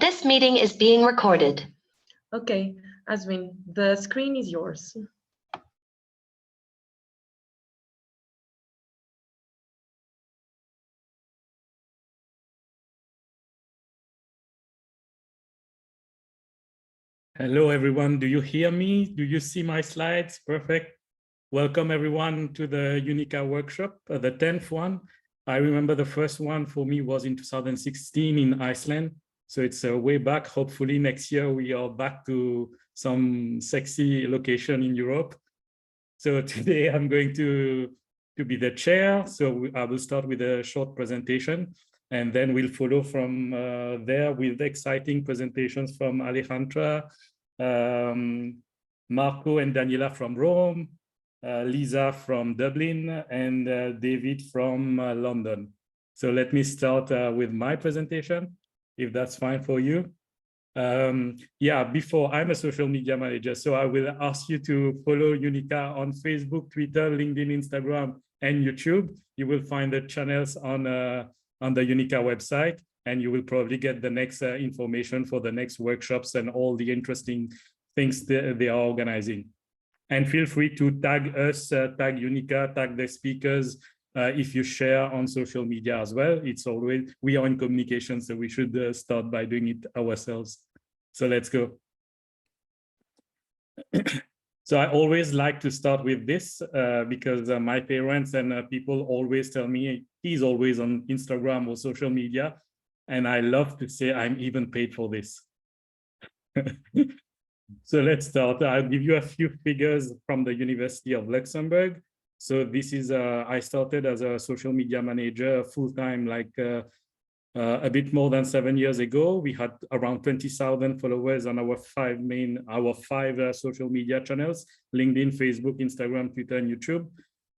This meeting is being recorded. Okay, Aswin, the screen is yours. Hello, everyone. Do you hear me? Do you see my slides? Perfect. Welcome, everyone, to the UNICA workshop, the 10th one. I remember the first one for me was in 2016 in Iceland. So it's way back. Hopefully next year we are back to some sexy location in Europe. So today I'm going to be the chair. So I will start with a short presentation, and then we'll follow from there with exciting presentations from Alejandra, Marco and Daniela from Rome, Lisa from Dublin, and David from London. So let me start with my presentation, if that's fine for you. Yeah, before, I'm a social media manager, so I will ask you to follow UNICA on Facebook, Twitter, LinkedIn, Instagram, and YouTube. You will find the channels on the UNICA website, and you will probably get the next information for the next workshops and all the interesting things they are organizing. And feel free to tag us, tag UNICA, tag the speakers, if you share on social media as well. It's always, we are in communication, so we should start by doing it ourselves. So let's go. So I always like to start with this because my parents and people always tell me he's always on Instagram or social media. And I love to say I'm even paid for this. So let's start. I'll give you a few figures from the University of Luxembourg. So this is, I started as a social media manager full-time, like a bit more than 7 years ago. We had around 20,000 followers on our five social media channels: LinkedIn, Facebook, Instagram, Twitter, and YouTube.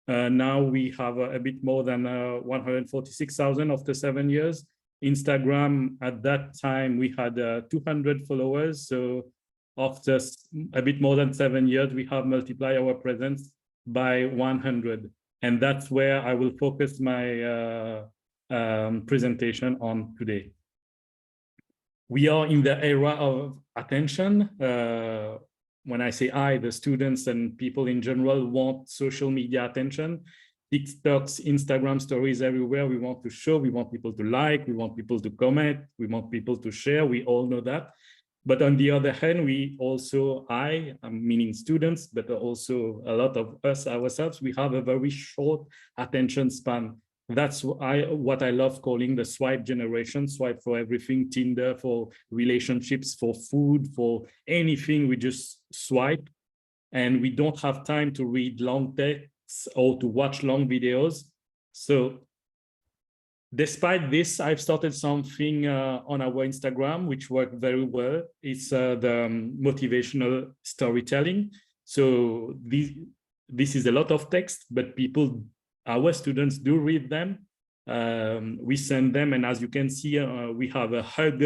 Now we have a bit more than 146,000 after 7 years. Instagram, at that time, we had 200 followers. So after a bit more than 7 years, we have multiplied our presence by 100. And that's where I will focus my presentation on today. We are in the era of attention. When I say I, the students and people in general want social media attention. TikToks, Instagram stories everywhere. We want to show, we want people to like, we want people to comment, we want people to share. We all know that. But on the other hand, we also, I'm meaning students, but also a lot of us ourselves, we have a very short attention span. That's what I love calling the swipe generation. Swipe for everything, Tinder, for relationships, for food, for anything, we just swipe. And we don't have time to read long texts or to watch long videos. So despite this, I've started something on our Instagram, which worked very well. It's the motivational storytelling. So this is a lot of text, but our students do read them. We send them, and as you can see, we have a hug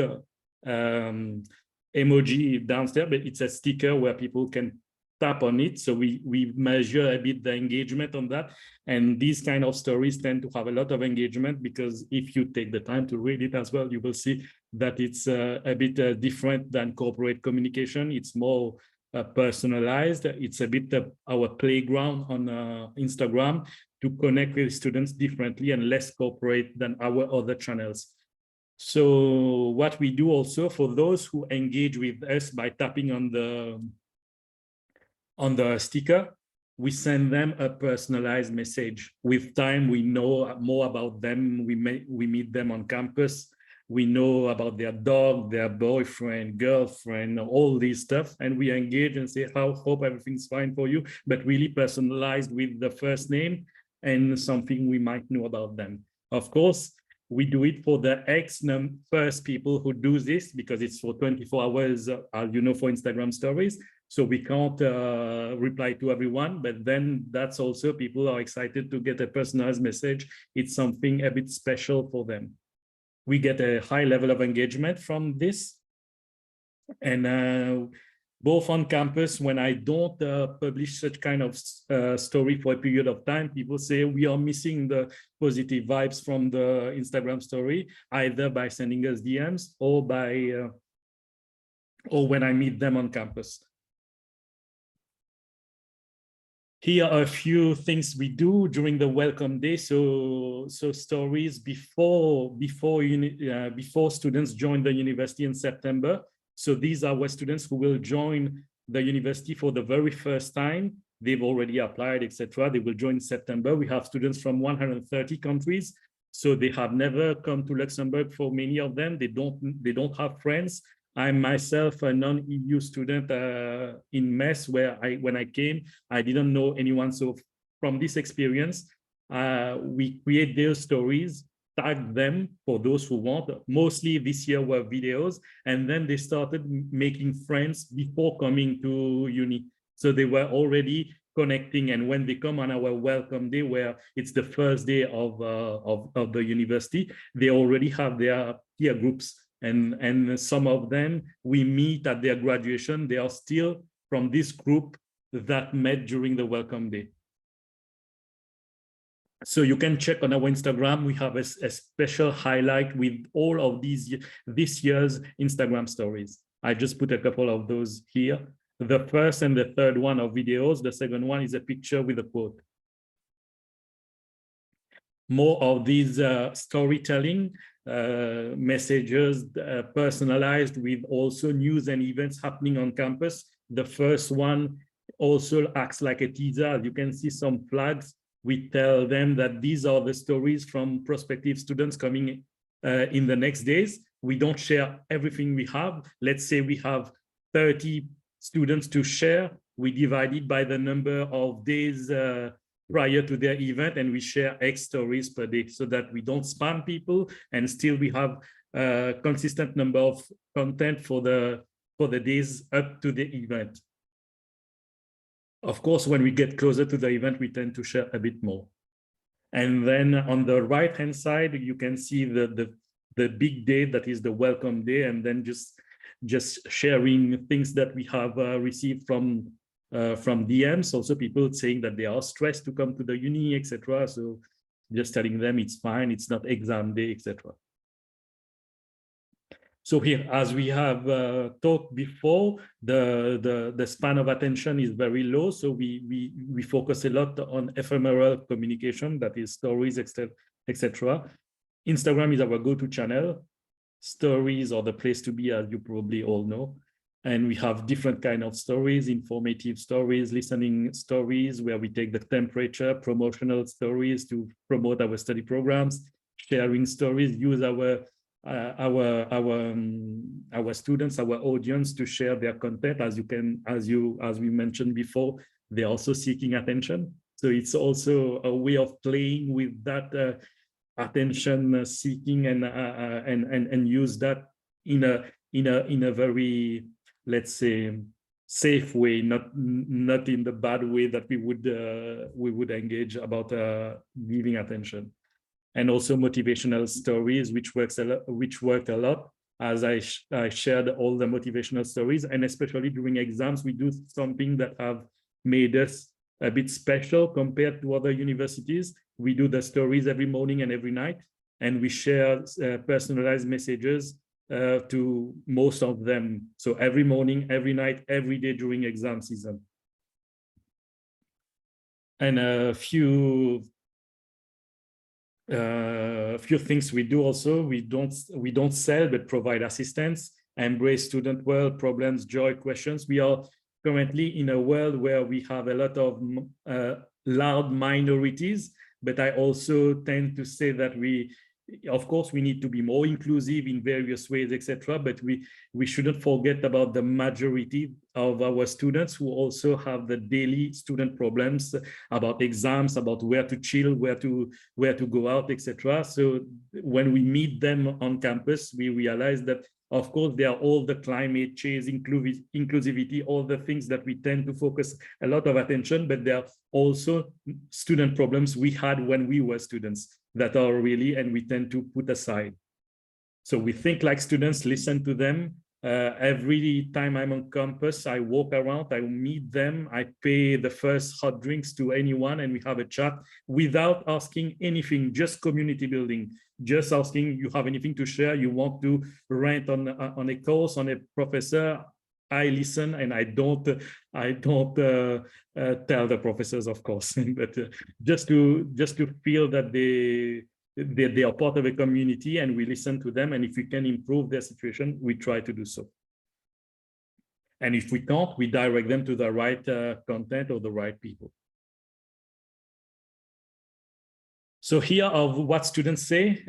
emoji downstairs, but it's a sticker where people can tap on it. So we measure a bit the engagement on that. And these kind of stories tend to have a lot of engagement, because if you take the time to read it as well, you will see that it's a bit different than corporate communication. It's more personalized. It's a bit our playground on Instagram to connect with students differently and less corporate than our other channels. So what we do also for those who engage with us by tapping on the sticker, we send them a personalized message. With time, we know more about them. We meet them on campus. We know about their dog, their boyfriend, girlfriend, all this stuff. And we engage and say, hope everything's fine for you, but really personalized with the first name and something we might know about them. Of course, we do it for the first people who do this, because it's for 24 hours, you know, for Instagram stories. So we can't reply to everyone, but then that's also people are excited to get a personalized message. It's something a bit special for them. We get a high level of engagement from this. And both on campus, when I don't publish such kind of story for a period of time, people say we are missing the positive vibes from the Instagram story, either by sending us DMs or by or when I meet them on campus. Here are a few things we do during the welcome day. So stories before students join the university in September. So these are our students who will join the university for the very first time. They've already applied, etc. They will join in September. We have students from 130 countries. So they have never come to Luxembourg. For many of them, they don't have friends. I'm myself a non-EU student in Metz, where when I came, I didn't know anyone. So from this experience, we create their stories, tag them for those who want. Mostly this year were videos, and then they started making friends before coming to uni. So they were already connecting, and when they come on our welcome day, where it's the first day of the university, they already have their peer groups. And some of them we meet at their graduation. They are still from this group that met during the welcome day. So you can check on our Instagram. We have a special highlight with all of this year's Instagram stories. I just put a couple of those here. The first and the third one are videos. The second one is a picture with a quote. More of these storytelling messages, personalized with also news and events happening on campus. The first one also acts like a teaser. You can see some flags. We tell them that these are the stories from prospective students coming in the next days. We don't share everything we have. Let's say we have 30 students to share. We divide it by the number of days prior to their event, and we share X stories per day so that we don't spam people, and still we have a consistent number of content for the days up to the event. Of course, when we get closer to the event, we tend to share a bit more. And then on the right-hand side, you can see the big day, that is the welcome day, and then just sharing things that we have received from DMs, also people saying that they are stressed to come to the uni, etc. So just telling them it's fine, it's not exam day, etc. So here, as we have talked before, the span of attention is very low. So we focus a lot on ephemeral communication, that is stories, etc. Instagram is our go-to channel. Stories are the place to be, as you probably all know. And we have different kind of stories, informative stories, listening stories, where we take the temperature, promotional stories to promote our study programs, sharing stories, use our students, our audience to share their content. As we mentioned before, they're also seeking attention. So it's also a way of playing with that attention seeking and use that in a very, let's say, safe way, not in the bad way that we would engage about giving attention. And also motivational stories, which worked a lot, as I shared all the motivational stories, and especially during exams, we do something that have made us a bit special compared to other universities. We do the stories every morning and every night, and we share personalized messages to most of them. So every morning, every night, every day during exam season. And a few things we do also. We don't sell, but provide assistance, embrace student world, problems, joy, questions. We are currently in a world where we have a lot of loud minorities, but I also tend to say that of course, we need to be more inclusive in various ways, etc. But we shouldn't forget about the majority of our students who also have the daily student problems about exams, about where to chill, where to go out, etc. So when we meet them on campus, we realize that, of course, there are all the climate change, inclusivity, all the things that we tend to focus a lot of attention, but there are also student problems we had when we were students that are really, and we tend to put aside. So we think like students, listen to them. Every time I'm on campus, I walk around, I meet them, I pay the first hot drinks to anyone, and we have a chat without asking anything, just community building, just asking, you have anything to share, you want to rant on a course, on a professor, I listen and I don't tell the professors, of course, but just to feel that they are part of a community and we listen to them. And if we can improve their situation, we try to do so. And if we can't, we direct them to the right content or the right people. So here are what students say.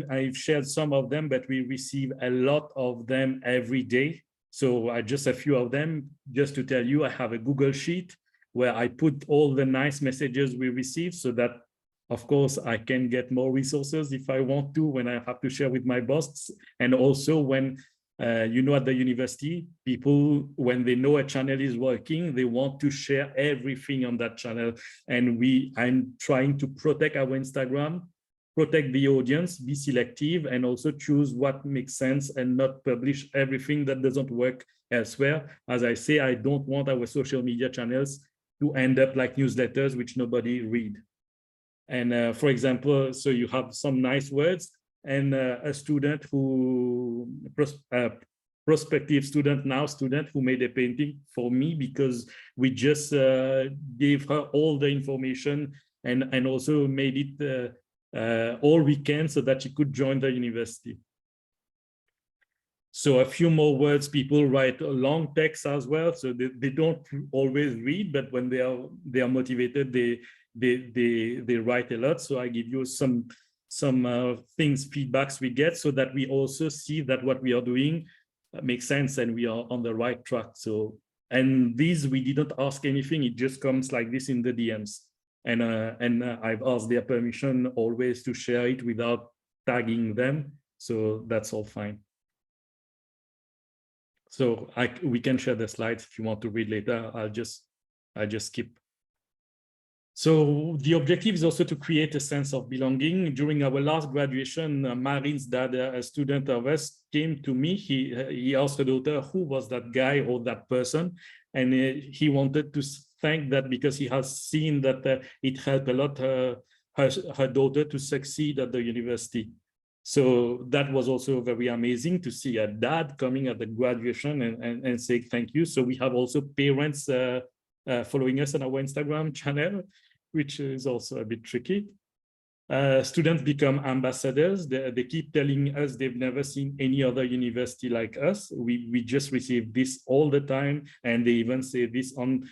I've shared some of them, but we receive a lot of them every day. So just a few of them, just to tell you, I have a Google Sheet where I put all the nice messages we receive so that, of course, I can get more resources if I want to, when I have to share with my boss. And also when, at the university, people, when they know a channel is working, they want to share everything on that channel. And I'm trying to protect our Instagram, protect the audience, be selective, and also choose what makes sense and not publish everything that doesn't work elsewhere. As I say, I don't want our social media channels to end up like newsletters, which nobody read. And for example, so you have some nice words, and a student who, prospective student who made a painting for me because we just gave her all the information and also made it all we can so that she could join the university. So a few more words, people write long texts as well. So they don't always read, but when they are motivated, they write a lot. So I give you some things, feedbacks we get, so that we also see that what we are doing makes sense and we are on the right track. So, and these, we didn't ask anything, it just comes like this in the DMs. And I've asked their permission always to share it without tagging them. So that's all fine. So we can share the slides if you want to read later. I'll just skip. So the objective is also to create a sense of belonging. During our last graduation, Marin's dad, a student of us, came to me. He asked her daughter, who was that guy or that person? And he wanted to thank that because he has seen that it helped a lot her daughter to succeed at the university. So that was also very amazing to see a dad coming at the graduation and say thank you. So we have also parents following us on our Instagram channel, which is also a bit tricky. Students become ambassadors. They keep telling us they've never seen any other university like us. We just receive this all the time, and they even say this on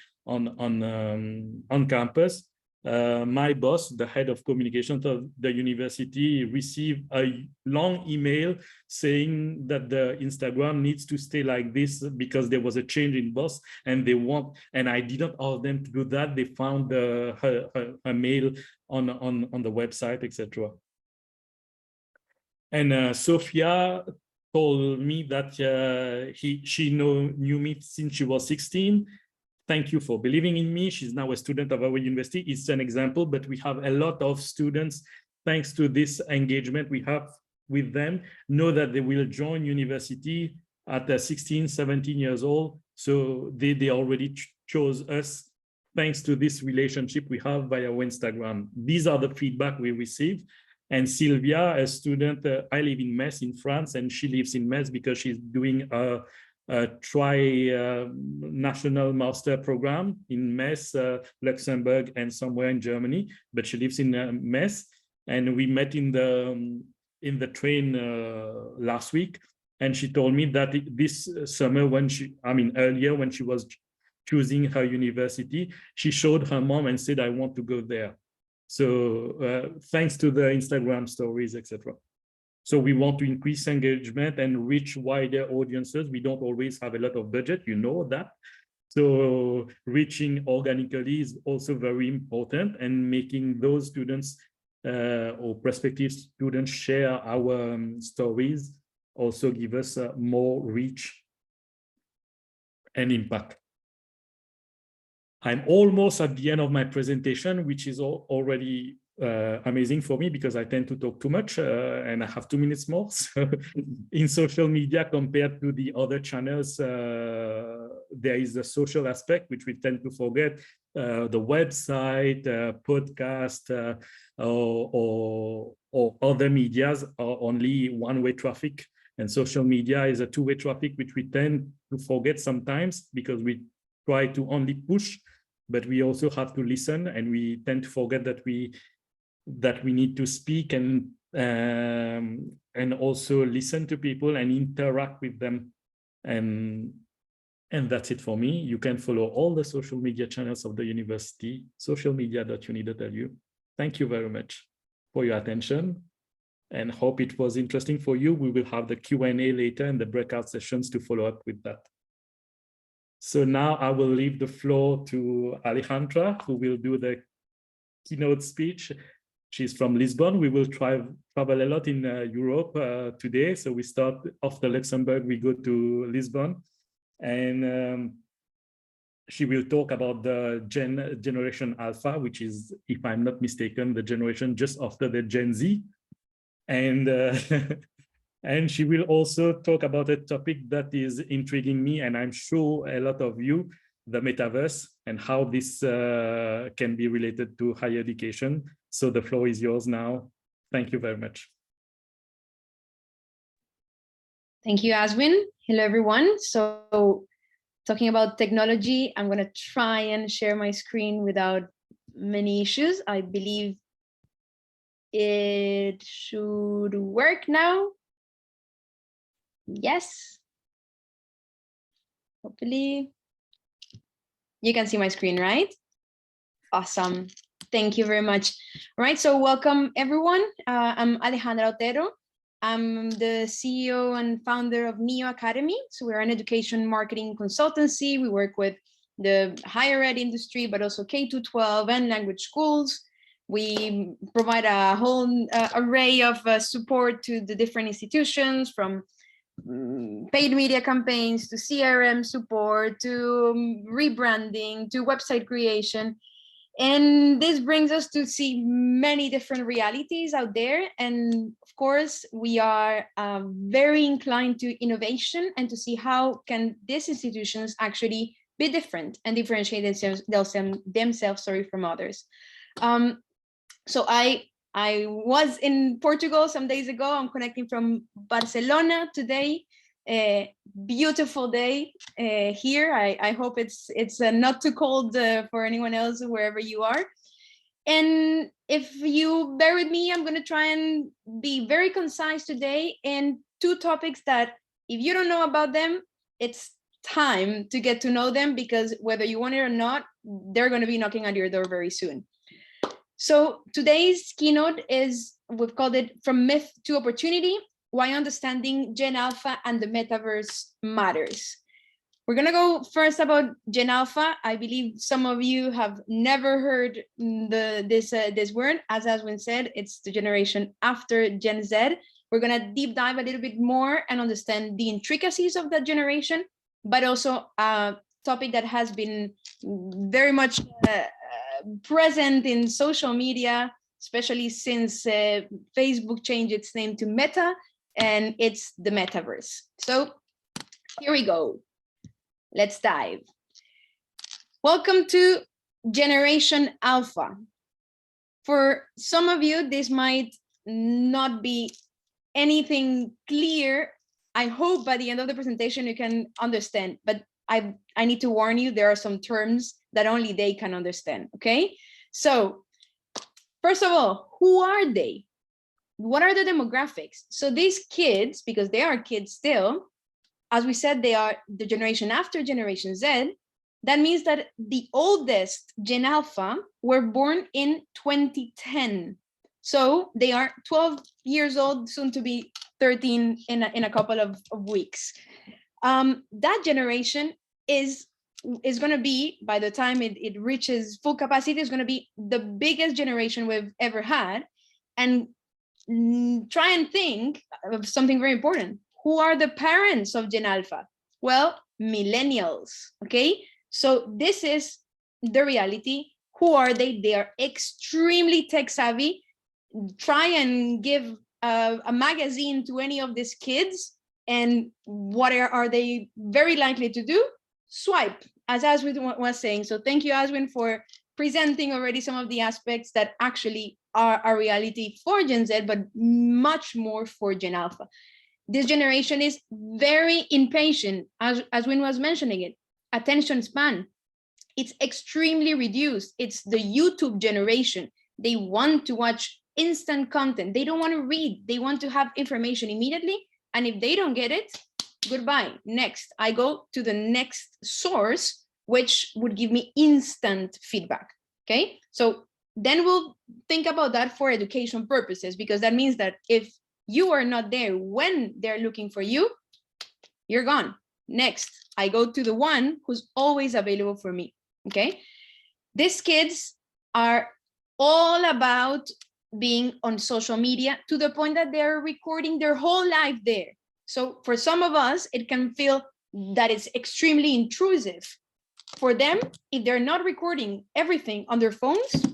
campus. My boss, the head of communications of the university, received a long email saying that the Instagram needs to stay like this because there was a change in boss and they want, and I didn't ask them to do that. They found her mail on the website, etc. And Sophia told me that she knew me since she was 16. Thank you for believing in me. She's now a student of our university. It's an example, but we have a lot of students, thanks to this engagement we have with them, know that they will join university at 16, 17 years old. So they already chose us thanks to this relationship we have via Instagram. These are the feedback we receive. And Sylvia, a student, I live in Metz in France, and she lives in Metz because she's doing a national master program in Metz, Luxembourg, and somewhere in Germany, but she lives in Metz. And we met in the train last week, and she told me that this summer, earlier when she was choosing her university, she showed her mom and said, I want to go there. So thanks to the Instagram stories, etc. So we want to increase engagement and reach wider audiences. We don't always have a lot of budget, you know that. So reaching organically is also very important, and making those students or prospective students share our stories also give us more reach and impact. I'm almost at the end of my presentation, which is already amazing for me because I tend to talk too much and I have 2 minutes more. So in social media, compared to the other channels, there is the social aspect, which we tend to forget. The website, podcast, or other medias are only one-way traffic. And social media is a two-way traffic, which we tend to forget sometimes because we try to only push, but we also have to listen, and we tend to forget that we need to speak and also listen to people and interact with them. And that's it for me. You can follow all the social media channels of the university, socialmedia.uni.lu. Thank you very much for your attention, and hope it was interesting for you. We will have the Q&A later and the breakout sessions to follow up with that. So now I will leave the floor to Alejandra, who will do the keynote speech. She's from Lisbon. We will travel a lot in Europe today. So we start after Luxembourg, we go to Lisbon. And she will talk about the generation Alpha, which is, if I'm not mistaken, the generation just after the Gen Z. And and she will also talk about a topic that is intriguing me, and I'm sure a lot of you, the Metaverse, and how this can be related to higher education. So the floor is yours now. Thank you very much. Thank you, Aswin. Hello, everyone. So talking about technology, I'm going to try and share my screen without many issues. I believe it should work now. Yes. Hopefully you can see my screen, right? Awesome. Thank you very much. All right, so welcome everyone. I'm Alejandra OTERO. I'm the CEO and founder of NEO Academy. So we're an education marketing consultancy. We work with the higher ed industry, but also K-12 and language schools. We provide a whole array of support to the different institutions, from paid media campaigns to CRM support to rebranding to website creation. And this brings us to see many different realities out there. And of course, we are very inclined to innovation and to see how can these institutions actually be different and differentiate themselves from others. So I was in Portugal some days ago. I'm connecting from Barcelona today. A beautiful day here. I hope it's not too cold for anyone else wherever you are. And if you bear with me, I'm going to try and be very concise today in two topics that, if you don't know about them, it's time to get to know them, because whether you want it or not, they're going to be knocking at your door very soon. So today's keynote is, we've called it From Myth to Opportunity: Why Understanding Gen Alpha and the Metaverse Matters. We're going to go first about Gen Alpha. I believe some of you have never heard this word. As Aswin said, it's the generation after Gen Z. We're going to deep dive a little bit more and understand the intricacies of that generation, but also a topic that has been very much present in social media, especially since Facebook changed its name to Meta, and it's the Metaverse. So here we go. Let's dive. Welcome to Generation Alpha. For some of you, this might not be anything clear. I hope by the end of the presentation you can understand, but I need to warn you, there are some terms that only they can understand, okay? So first of all, who are they? What are the demographics? So these kids, because they are kids still, as we said, they are the generation after Generation Z. That means that the oldest Gen Alpha were born in 2010. So they are 12 years old, soon to be 13 in a couple of weeks. That generation is going to be, by the time it reaches full capacity, is going to be the biggest generation we've ever had. And try and think of something very important. Who are the parents of Gen Alpha? Well, millennials, okay? So this is the reality. Who are they? They are extremely tech savvy. Try and give a magazine to any of these kids, and what are they very likely to do? Swipe, as Aswin was saying. So thank you, Aswin, for presenting already some of the aspects that actually are a reality for Gen Z, but much more for Gen Alpha. This generation is very impatient, as Win was mentioning it. Attention span, it's extremely reduced. It's the YouTube generation. They want to watch instant content. They don't want to read. They want to have information immediately. And if they don't get it, goodbye. Next, I go to the next source, which would give me instant feedback. Okay, so then we'll think about that for education purposes, because that means that if you are not there when they're looking for you, you're gone. Next, I go to the one who's always available for me. Okay, these kids are all about being on social media to the point that they're recording their whole life there. So for some of us, it can feel that it's extremely intrusive. For them, if they're not recording everything on their phones,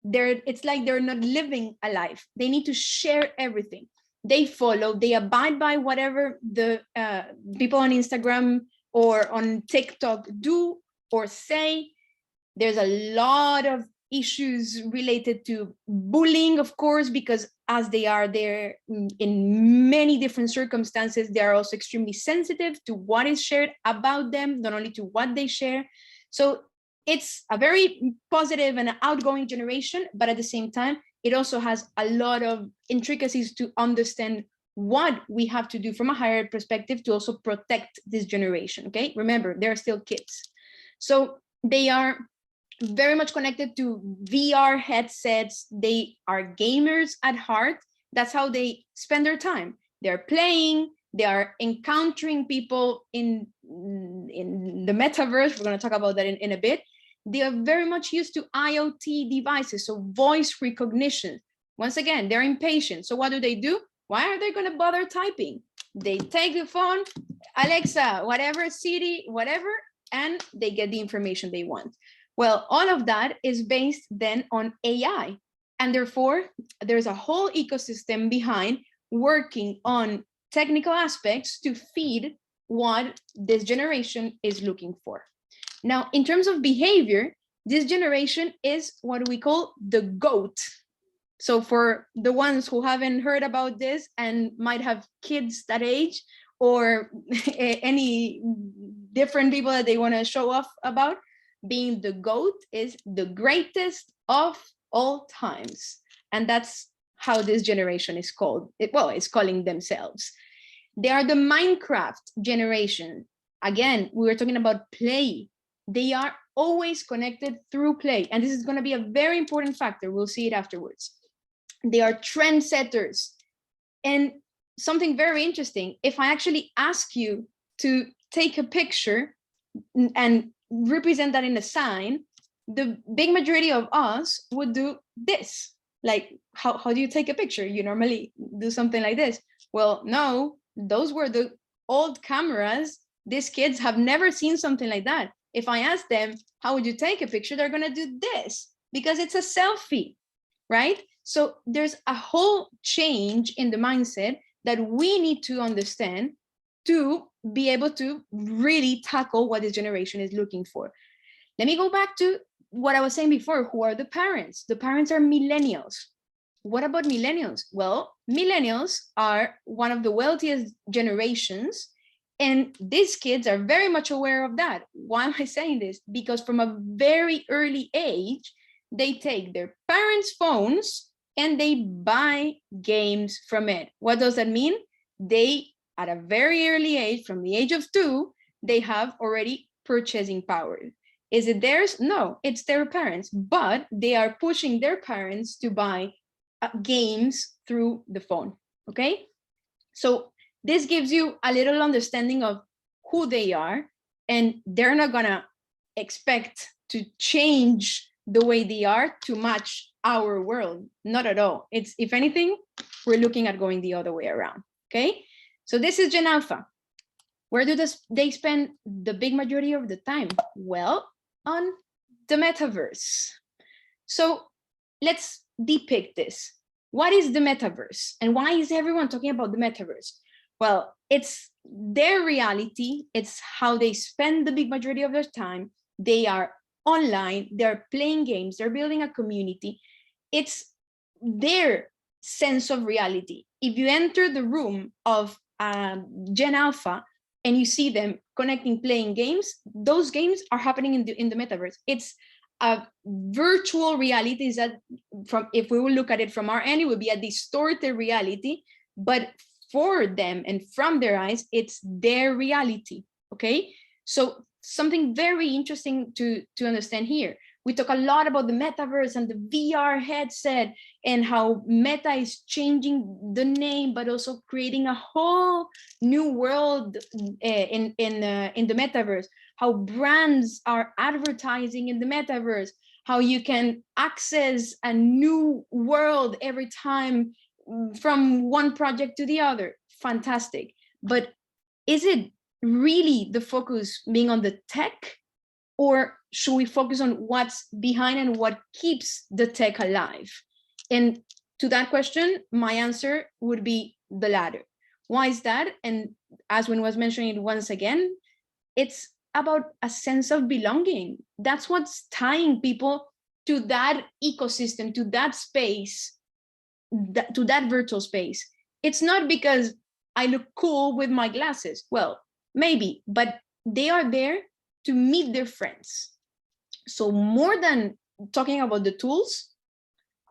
it's like they're not living a life. They need to share everything. They follow, they abide by whatever the people on Instagram or on TikTok do or say. There's a lot of issues related to bullying, of course, because as they are there in many different circumstances, they are also extremely sensitive to what is shared about them, not only to what they share. So it's a very positive and outgoing generation, but at the same time, it also has a lot of intricacies to understand what we have to do from a higher perspective to also protect this generation, okay? Remember, they're still kids. So they are very much connected to VR headsets. They are gamers at heart. That's how they spend their time. They're playing, they are encountering people in the metaverse. We're going to talk about that in a bit. They are very much used to IoT devices, so voice recognition. Once again, they're impatient. So what do? Why are they going to bother typing? They take the phone, Alexa, whatever, Siri, whatever, and they get the information they want. Well, all of that is based then on AI. And therefore, there's a whole ecosystem behind working on technical aspects to feed what this generation is looking for. Now, in terms of behavior, this generation is what we call the GOAT. So for the ones who haven't heard about this and might have kids that age or any different people that they want to show off about, being the GOAT is the greatest of all times. And that's how this generation is called. It's calling themselves. They are the Minecraft generation. Again, we were talking about play. They are always connected through play. And this is going to be a very important factor. We'll see it afterwards. They are trendsetters. And something very interesting, if I actually ask you to take a picture and represent that in a sign, the big majority of us would do this. Like, how do you take a picture? You normally do something like this. Well, no, those were the old cameras. These kids have never seen something like that. If I ask them, how would you take a picture? They're going to do this because it's a selfie, right? So there's a whole change in the mindset that we need to understand to be able to really tackle what this generation is looking for. Let me go back to what I was saying before. Who are the parents? The parents are millennials. What about millennials? Well, millennials are one of the wealthiest generations, and these kids are very much aware of that. Why am I saying this? Because from a very early age, they take their parents' phones and they buy games from it. What does that mean? They, at a very early age, from the age of 2, they have already purchasing power. Is it theirs? No, it's their parents, but they are pushing their parents to buy games through the phone, okay? So this gives you a little understanding of who they are, and they're not gonna expect to change the way they are to match our world, not at all. It's, if anything, we're looking at going the other way around, okay? So this is Gen Alpha. Where do they spend the big majority of the time? Well, on the metaverse. So let's depict this. What is the metaverse? And why is everyone talking about the metaverse? Well, it's their reality. It's how they spend the big majority of their time. They are online, they're playing games, they're building a community. It's their sense of reality. If you enter the room of Gen Alpha, and you see them connecting, playing games, those games are happening in the metaverse. It's a virtual reality. Is that if we will look at it from our end, it would be a distorted reality, but for them and from their eyes, it's their reality. Okay, so something very interesting to understand here. We talk a lot about the metaverse and the VR headset and how Meta is changing the name, but also creating a whole new world in the metaverse. How brands are advertising in the metaverse. How you can access a new world every time from one project to the other. Fantastic. But is it really the focus being on the tech? Or should we focus on what's behind and what keeps the tech alive? And to that question, my answer would be the latter. Why is that? And Aswin was mentioning it once again, it's about a sense of belonging. That's what's tying people to that ecosystem, to that space, to that virtual space. It's not because I look cool with my glasses. Well, maybe, but they are there to meet their friends. So more than talking about the tools,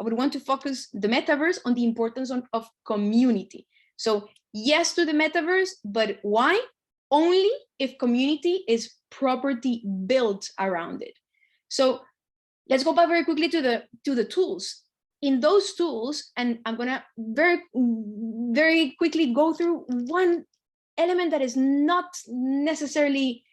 I would want to focus the metaverse on the importance of community. So yes to the metaverse, but why? Only if community is properly built around it. So let's go back very quickly to the tools. In those tools, and I'm gonna very quickly go through one element that is not necessarily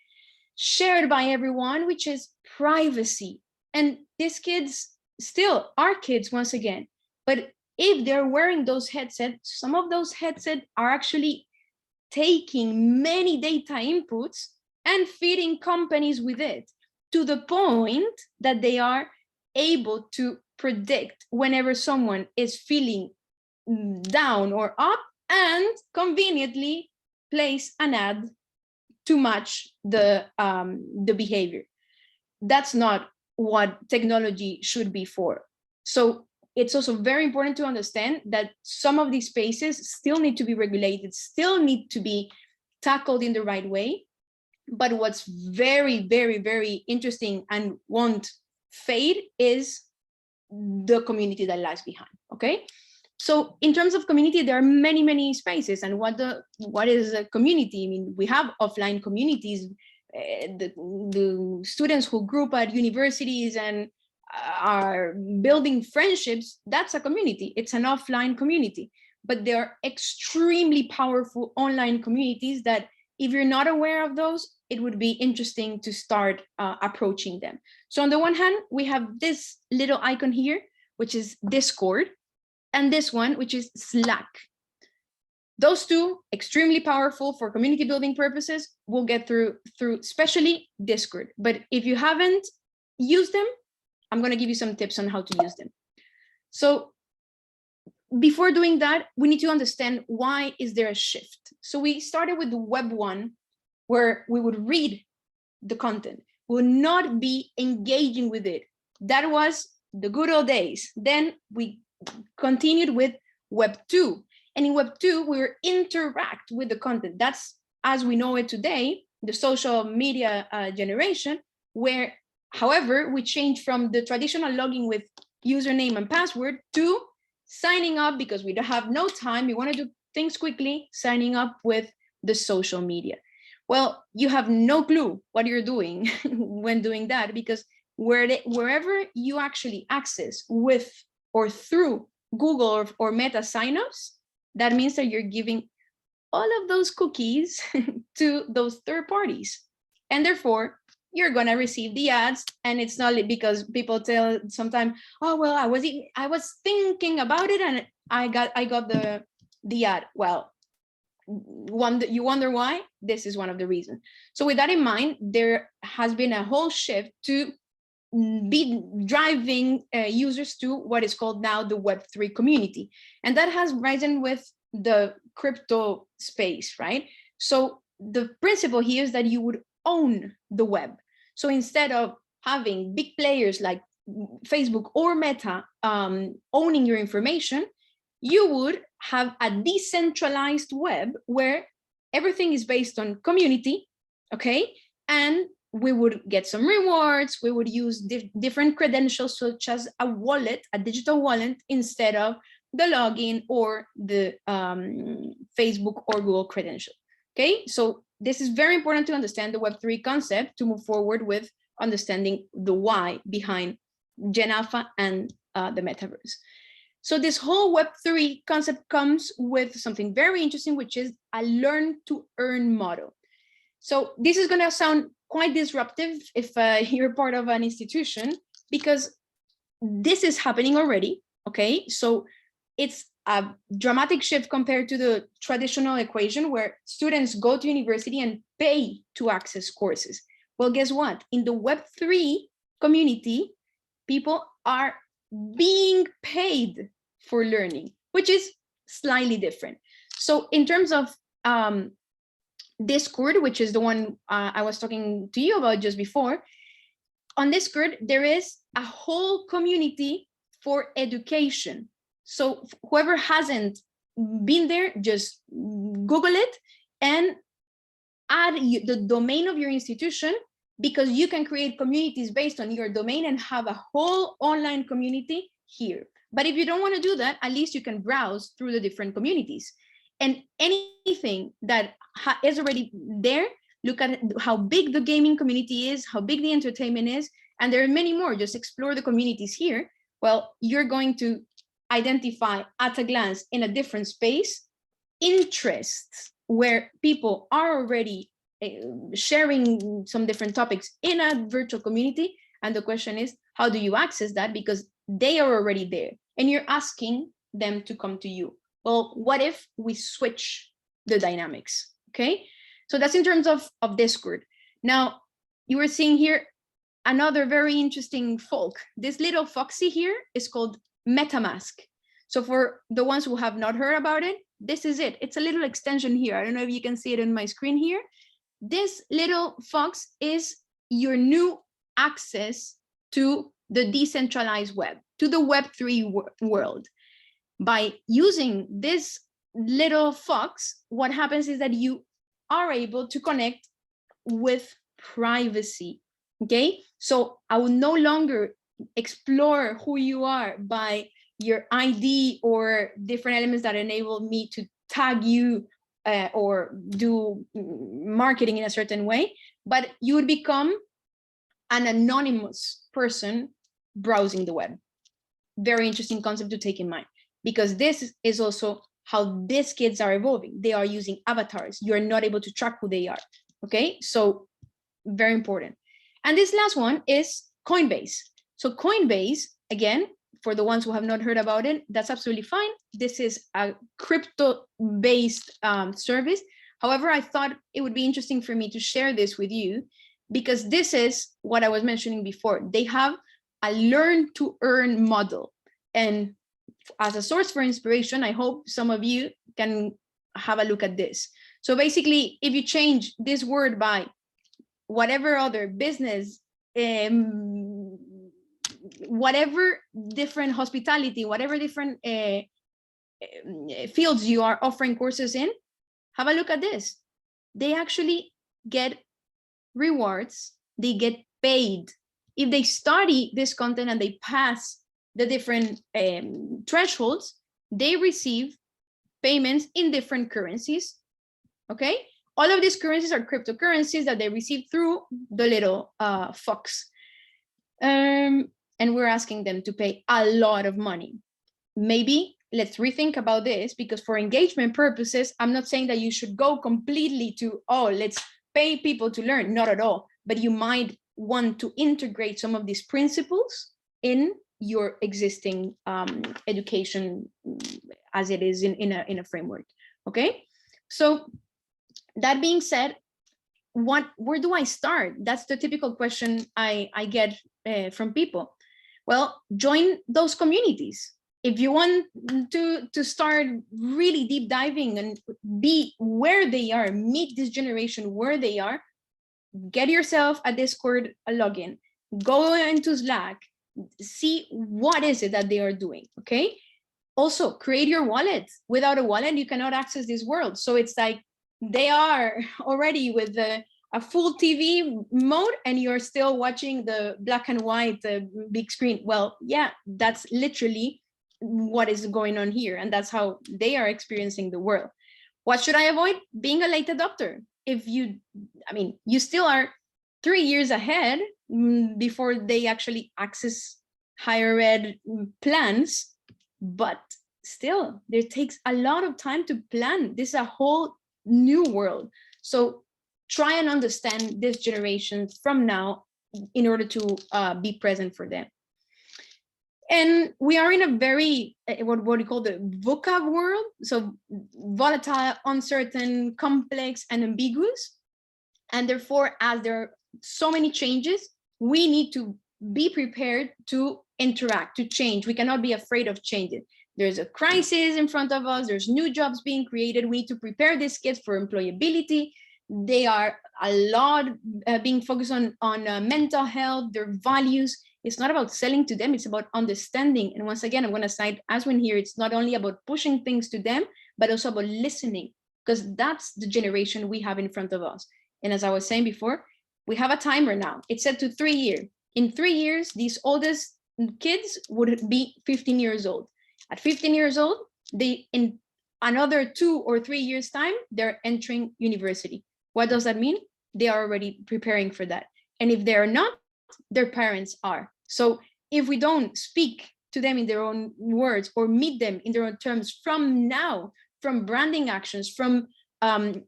shared by everyone, which is privacy. And these kids still are kids once again, but if they're wearing those headsets, some of those headsets are actually taking many data inputs and feeding companies with it, to the point that they are able to predict whenever someone is feeling down or up and conveniently place an ad to match the behavior. That's not what technology should be for. So it's also very important to understand that some of these spaces still need to be regulated, still need to be tackled in the right way. But what's very, very, very interesting and won't fade is the community that lies behind, okay? So in terms of community, there are many, many spaces. And what is a community? I mean, we have offline communities, the students who group at universities and are building friendships, that's a community. It's an offline community. But there are extremely powerful online communities that if you're not aware of those, it would be interesting to start approaching them. So on the one hand, we have this little icon here, which is Discord, and this one, which is Slack. Those two, extremely powerful for community building purposes. We'll get through especially Discord. But if you haven't used them, I'm going to give you some tips on how to use them. So before doing that, we need to understand why is there a shift. So we started with the Web 1, where we would read the content, we would not be engaging with it. That was the good old days. Then we continued with Web 2. And in Web 2, we were interact with the content. That's, as we know it today, the social media generation, where, however, we changed from the traditional login with username and password to signing up because we don't have no time, we want to do things quickly, signing up with the social media. Well, you have no clue what you're doing when doing that, because wherever you actually access with or through Google or Meta signups, that means that you're giving all of those cookies to those third parties. And therefore, you're going to receive the ads. And it's not because people tell sometimes, oh, well, I was thinking about it and I got the ad. Well, you wonder why? This is one of the reasons. So with that in mind, there has been a whole shift to be driving users to what is called now the Web3 community. And that has risen with the crypto space, right? So the principle here is that you would own the web. So instead of having big players like Facebook or Meta owning your information, you would have a decentralized web where everything is based on community, okay? And we would get some rewards, we would use different credentials such as a wallet, a digital wallet, instead of the login or the Facebook or Google credential, okay? So this is very important to understand the Web3 concept to move forward with understanding the why behind Gen Alpha and the Metaverse. So this whole Web3 concept comes with something very interesting, which is a learn to earn model. So this is gonna sound quite disruptive if you're part of an institution, because this is happening already, okay? So it's a dramatic shift compared to the traditional equation where students go to university and pay to access courses. Well, guess what? In the Web3 community, people are being paid for learning, which is slightly different. So in terms of Discord, which is the one I was talking to you about just before, on Discord, there is a whole community for education. So whoever hasn't been there, just Google it and add the domain of your institution, because you can create communities based on your domain and have a whole online community here. But if you don't want to do that, at least you can browse through the different communities. And anything that is already there, look at how big the gaming community is, how big the entertainment is, and there are many more. Just explore the communities here. Well, you're going to identify at a glance in a different space interests where people are already sharing some different topics in a virtual community. And the question is, how do you access that? Because they are already there and you're asking them to come to you. Well, what if we switch the dynamics? Okay, so that's in terms of Discord. Now, you were seeing here another very interesting folk. This little foxy here is called MetaMask. So for the ones who have not heard about it, this is it. It's a little extension here. I don't know if you can see it on my screen here. This little fox is your new access to the decentralized web, to the Web3 world. By using this little fox, what happens is that you are able to connect with privacy, okay? So I will no longer explore who you are by your ID or different elements that enable me to tag you or do marketing in a certain way, but you would become an anonymous person browsing the web. Very interesting concept to take in mind, because this is also how these kids are evolving. They are using avatars. You're not able to track who they are, okay? So very important. And this last one is Coinbase. So Coinbase, again, for the ones who have not heard about it, that's absolutely fine. This is a crypto-based service. However, I thought it would be interesting for me to share this with you, because this is what I was mentioning before. They have a learn to earn model. And as a source for inspiration, I hope some of you can have a look at this. So basically, if you change this word by whatever other business, whatever different hospitality, whatever different fields you are offering courses in, have a look at this. They actually get rewards, they get paid. If they study this content and they pass the different thresholds, they receive payments in different currencies, okay? All of these currencies are cryptocurrencies that they receive through the little fox. And we're asking them to pay a lot of money. Maybe let's rethink about this, because for engagement purposes, I'm not saying that you should go completely to, oh, let's pay people to learn, not at all. But you might want to integrate some of these principles in your existing education as it is in a framework, okay? So that being said, where do I start? That's the typical question I get from people. Well, join those communities. If you want to start really deep diving and be where they are, meet this generation where they are, get yourself a Discord login, go into Slack, see what is it that they are doing, okay? Also, create your wallet. Without a wallet, you cannot access this world. So it's like they are already with a full TV mode and you're still watching the black and white big screen. Well, yeah, that's literally what is going on here. And that's how they are experiencing the world. What should I avoid? Being a late adopter. If you, I mean, you still are 3 years ahead before they actually access higher ed plans, but still there takes a lot of time to plan. This is a whole new world. So try and understand this generation from now in order to be present for them. And we are in a very, what we call the VUCA world. So volatile, uncertain, complex, and ambiguous. And therefore, as there are so many changes, we need to be prepared to interact, to change. We cannot be afraid of changing. There's a crisis in front of us. There's new jobs being created. We need to prepare these kids for employability. They are a lot being focused on mental health, their values. It's not about selling to them. It's about understanding. And once again, I'm going to cite Aswin here. It's not only about pushing things to them, but also about listening, because that's the generation we have in front of us. And as I was saying before, we have a timer now. It's set to 3 years. In 3 years, these oldest kids would be 15 years old. At 15 years old, they, in another 2 or 3 years' time, they're entering university. What does that mean? They are already preparing for that. And if they're not, their parents are. So if we don't speak to them in their own words or meet them in their own terms from now, from branding actions, from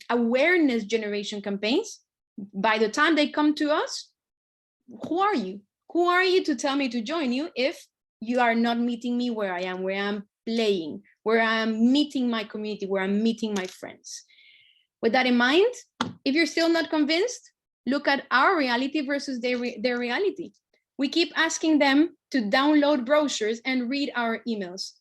awareness generation campaigns, by the time they come to us, who are you? Who are you to tell me to join you if you are not meeting me where I am, where I'm playing, where I'm meeting my community, where I'm meeting my friends? With that in mind, if you're still not convinced, look at our reality versus their reality. We keep asking them to download brochures and read our emails.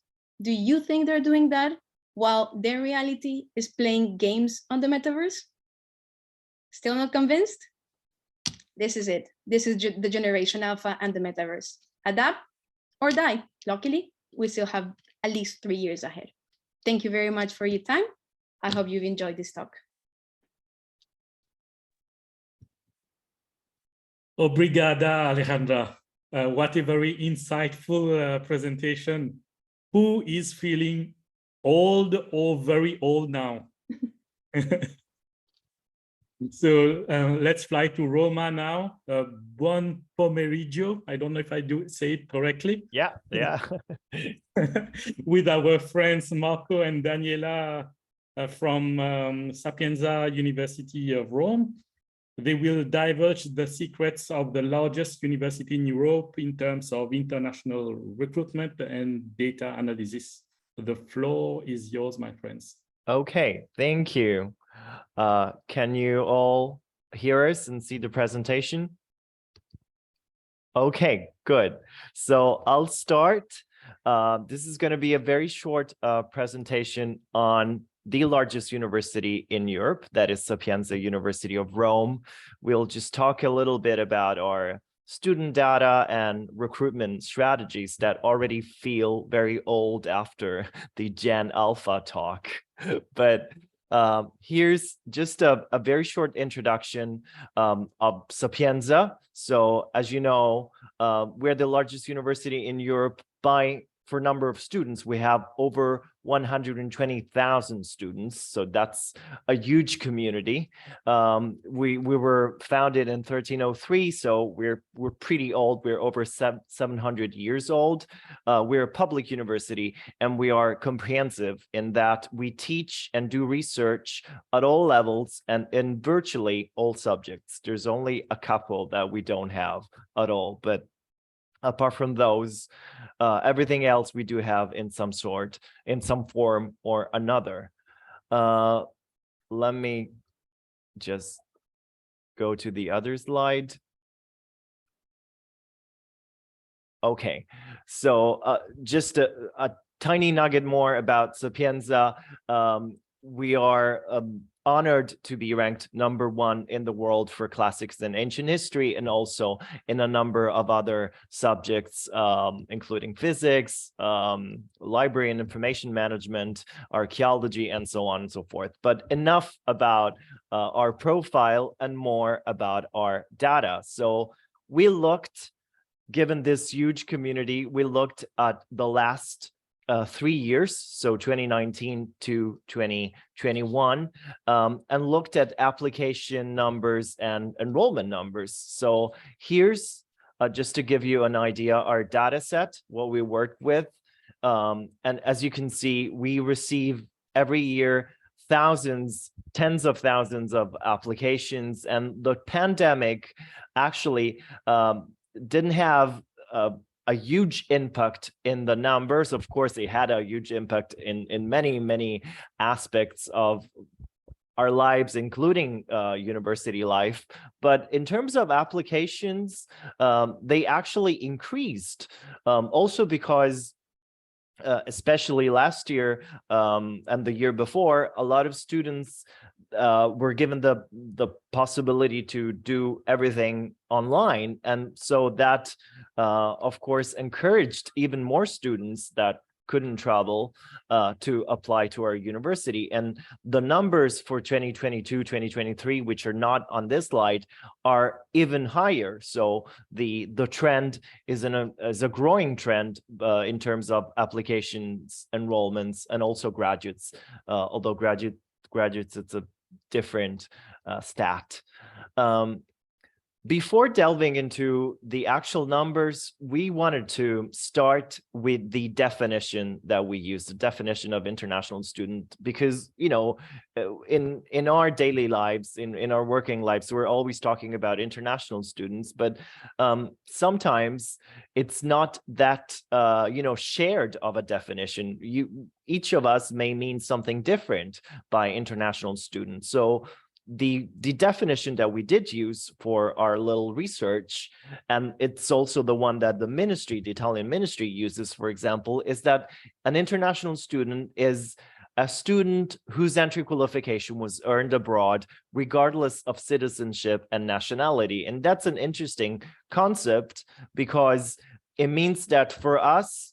Do you think they're doing that while their reality is playing games on the metaverse? Still not convinced? This is it. This is the generation alpha and the metaverse. Adapt or die. Luckily, we still have at least 3 years ahead. Thank you very much for your time. I hope you've enjoyed this talk. Obrigada, Alejandra. What a very insightful presentation. Who is feeling old or very old now? So let's fly to Roma now. Buon pomeriggio. I don't know if I do say it correctly. Yeah. With our friends Marco and Daniela from Sapienza University of Rome. They will divulge the secrets of the largest university in Europe in terms of international recruitment and data analysis. The floor is yours, my friends. Okay, thank you. Can you all hear us and see the presentation? Okay, good. So I'll start. This is going to be a very short presentation on the largest university in Europe, that is Sapienza University of Rome. We'll just talk a little bit about our student data and recruitment strategies that already feel very old after the Gen Alpha talk. But here's just a very short introduction of Sapienza. So as you know, we're the largest university in Europe for number of students. We have over 120,000 students, so that's a huge community. We were founded in 1303, so we're pretty old. We're over 700 years old. We're a public university, and we are comprehensive in that we teach and do research at all levels and in virtually all subjects. There's only a couple that we don't have at all, but apart from those, everything else we do have in some form or another. Let me just go to the other slide. Okay, so just a tiny nugget more about Sapienza. We are honored to be ranked #1 in the world for classics and ancient history, and also in a number of other subjects, including physics, library and information management, archaeology, and so on and so forth. But enough about our profile and more about our data. So we looked, given this huge community, we looked at the last 3 years, so 2019 to 2021, and looked at application numbers and enrollment numbers. So here's, just to give you an idea, our data set, what we worked with. And as you can see, we receive every year thousands, tens of thousands of applications, and the pandemic actually didn't have a huge impact in the numbers. Of course, it had a huge impact in many aspects of our lives, including university life. But in terms of applications, they actually increased, also because especially last year and the year before, a lot of students were given the possibility to do everything online. And so that, of course, encouraged even more students that couldn't travel to apply to our university. And the numbers for 2022, 2023, which are not on this slide, are even higher. So the trend is a growing trend in terms of applications, enrollments, and also graduates, although graduates, it's a different stat. Before delving into the actual numbers, we wanted to start with the definition that we use, the definition of international student, because, you know, in our daily lives, in our working lives, we're always talking about international students, but sometimes it's not that, you know, shared of a definition. Each of us may mean something different by international students. So the definition that we did use for our little research, and it's also the one that the ministry, the Italian ministry, uses, for example, is that an international student is a student whose entry qualification was earned abroad, regardless of citizenship and nationality. And that's an interesting concept, because it means that for us,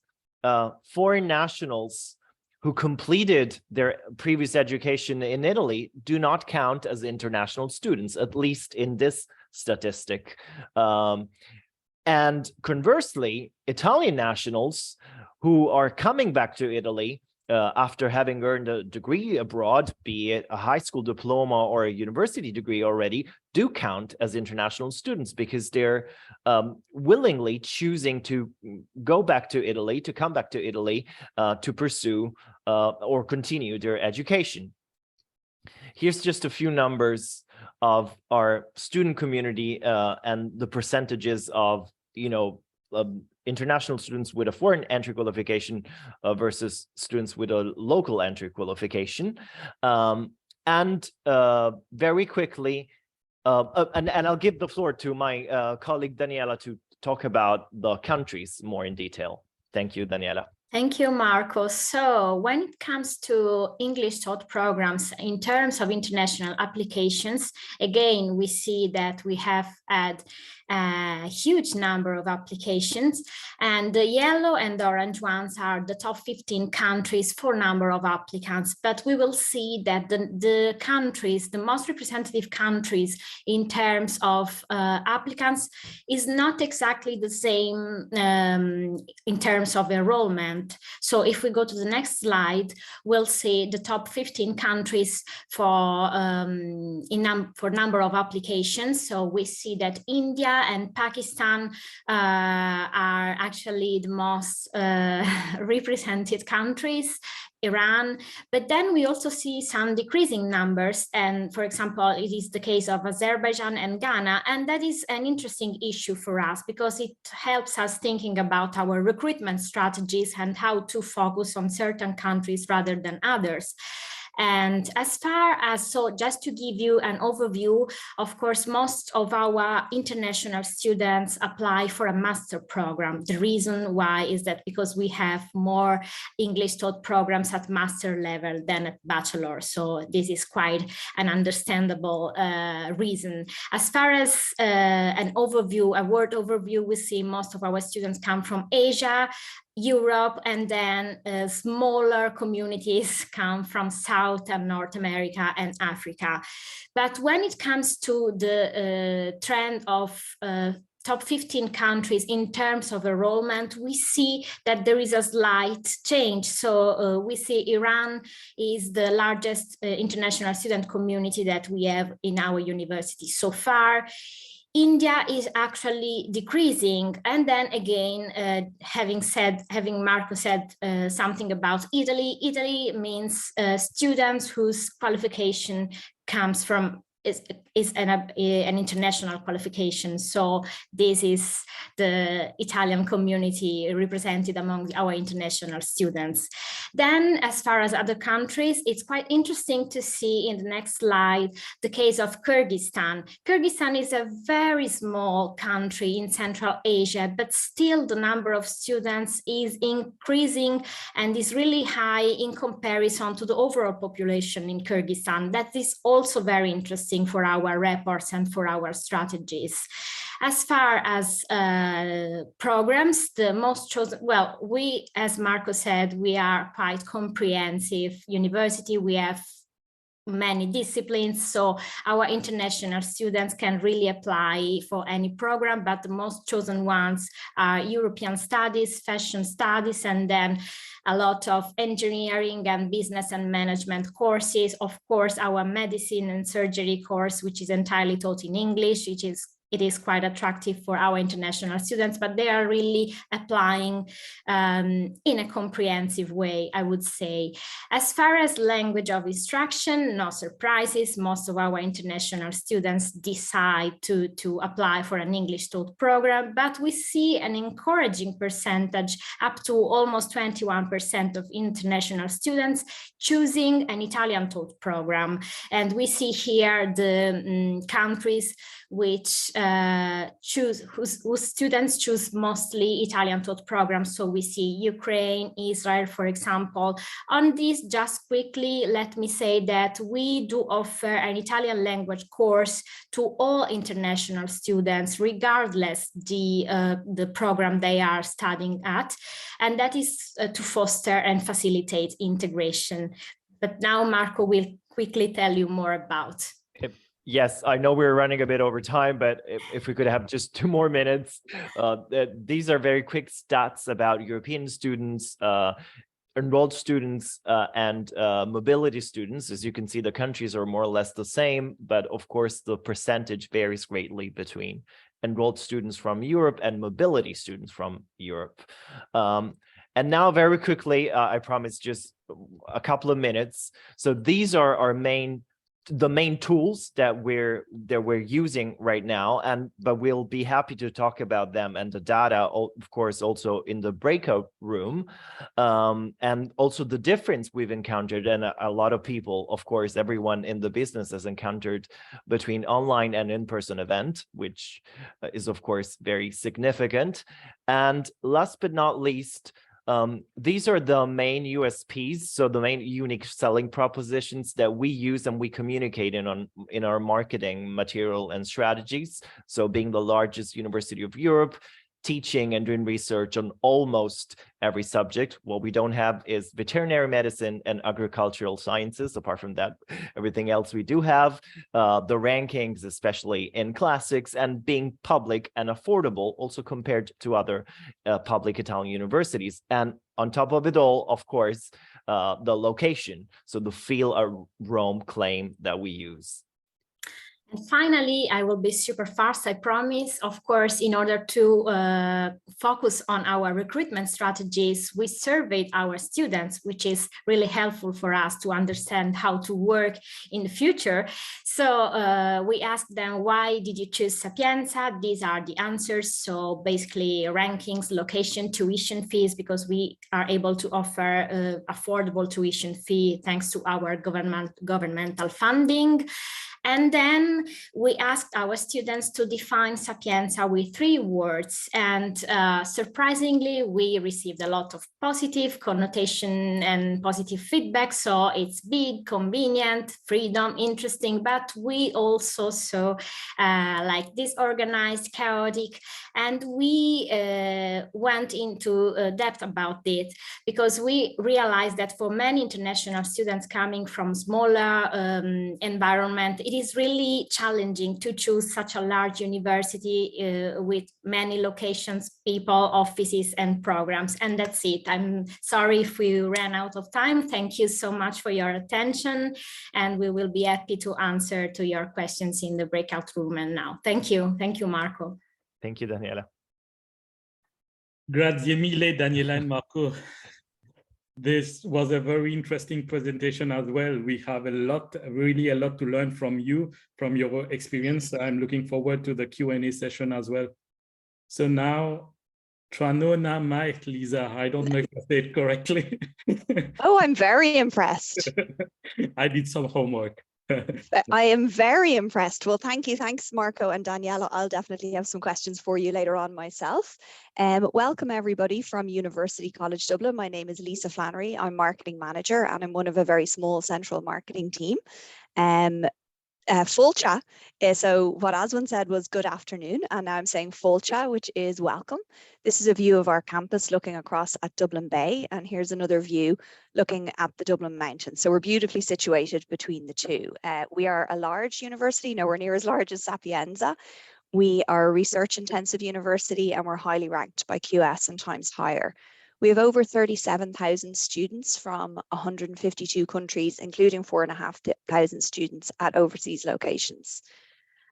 foreign nationals who completed their previous education in Italy do not count as international students, at least in this statistic. And conversely, Italian nationals who are coming back to Italy after having earned a degree abroad, be it a high school diploma or a university degree already, do count as international students, because they're willingly choosing to go back to Italy, to come back to Italy to pursue or continue their education. Here's just a few numbers of our student community and the percentages of, you know, international students with a foreign entry qualification versus students with a local entry qualification. And very quickly, and I'll give the floor to my colleague Daniela to talk about the countries more in detail. Thank you, Daniela. Thank you, Marco. So when it comes to English taught programs in terms of international applications, again, we see that we have had a huge number of applications, and the yellow and orange ones are the top 15 countries for number of applicants. But we will see that the countries, the most representative countries in terms of applicants is not exactly the same in terms of enrollment. So if we go to the next slide, we'll see the top 15 countries for number of applications. So we see that India and Pakistan are actually the most represented countries, Iran, but then we also see some decreasing numbers. And for example, it is the case of Azerbaijan and Ghana. And that is an interesting issue for us, because it helps us thinking about our recruitment strategies and how to focus on certain countries rather than others. And as far as, so just to give you an overview, of course, most of our international students apply for a master program. The reason why is that because we have more English taught programs at master level than at bachelor. So this is quite an understandable reason. As far as an overview, a word overview, we see most of our students come from Asia, Europe, and then smaller communities come from South and North America and Africa. But when it comes to the trend of top 15 countries in terms of enrollment, we see that there is a slight change. So we see Iran is the largest international student community that we have in our university so far. India is actually decreasing. And then again, having Marco said something about Italy, Italy means students whose qualification comes from is an international qualification. So this is the Italian community represented among our international students. Then as far as other countries, it's quite interesting to see in the next slide the case of Kyrgyzstan. Kyrgyzstan is a very small country in Central Asia, but still the number of students is increasing and is really high in comparison to the overall population in Kyrgyzstan. That is also very interesting for our reports and for our strategies. As far as programs, the most chosen, well, we, as Marco said, we are quite comprehensive university. We have many disciplines, so our international students can really apply for any program, but the most chosen ones are European studies, fashion studies, and then a lot of engineering and business and management courses. Of course, our medicine and surgery course, which is entirely taught in English, it is quite attractive for our international students, but they are really applying in a comprehensive way, I would say. As far as language of instruction, no surprises, most of our international students decide to apply for an English taught program, but we see an encouraging percentage, up to almost 21% of international students choosing an Italian taught program. And we see here the countries which whose students choose mostly Italian taught programs. So we see Ukraine, Israel, for example. On this, just quickly, let me say that we do offer an Italian language course to all international students, regardless the program they are studying at. And that is to foster and facilitate integration. But now Marco will quickly tell you more about. Yes, I know we're running a bit over time, but if we could have just 2 more minutes. These are very quick stats about European students, enrolled students, and mobility students. As you can see, the countries are more or less the same, but of course, the percentage varies greatly between enrolled students from Europe and mobility students from Europe. And now very quickly, I promise just a couple of minutes. So these are our the main tools that we're using right now, but we'll be happy to talk about them and the data, of course, also in the breakout room, and also the difference we've encountered, and a lot of people, of course, everyone in the business has encountered between online and in-person event, which is of course very significant. And last but not least, these are the main USPs, so the main unique selling propositions that we use and we communicate in our marketing material and strategies. So being the largest university of Europe, teaching and doing research on almost every subject. What we don't have is veterinary medicine and agricultural sciences. Apart from that, everything else we do have. The rankings, especially in classics, and being public and affordable, also compared to other public Italian universities. And on top of it all, of course, the location. So the Feel a Rome claim that we use. And finally, I will be super fast, I promise. Of course, in order to focus on our recruitment strategies, we surveyed our students, which is really helpful for us to understand how to work in the future. So we asked them, why did you choose Sapienza? These are the answers. So basically rankings, location, tuition fees, because we are able to offer affordable tuition fee thanks to our governmental funding. And then we asked our students to define Sapienza with 3 words. And surprisingly, we received a lot of positive connotation and positive feedback. So it's big, convenient, freedom, interesting, but we also saw like disorganized, chaotic, and we went into depth about it because we realized that for many international students coming from smaller environment, it is really challenging to choose such a large university with many locations, people, offices, and programs. And that's it. I'm sorry if we ran out of time. Thank you so much for your attention. And we will be happy to answer to your questions in the breakout room and now. Thank you. Thank you, Marco. Thank you, Daniela. Grazie mille, Daniela and Marco. This was a very interesting presentation as well. We have really a lot to learn from you, from your experience. I'm looking forward to the Q&A session as well. So now, Tranona Mike, Lisa, I don't know if I said it correctly. Oh, I'm very impressed. I did some homework. I am very impressed. Well, thank you. Thanks, Marco and Daniela. I'll definitely have some questions for you later on myself. Welcome, everybody from University College Dublin. My name is Lisa FLANNERY. I'm marketing manager and I'm one of a very small central marketing team. Fulcha. So what Aswin said was good afternoon, and now I'm saying Fulcha, which is welcome. This is a view of our campus looking across at Dublin Bay, and here's another view looking at the Dublin Mountains. So we're beautifully situated between the two. We are a large university, nowhere near as large as Sapienza. We are a research intensive university and we're highly ranked by QS and Times Higher. We have over 37,000 students from 152 countries, including 4,500 students at overseas locations.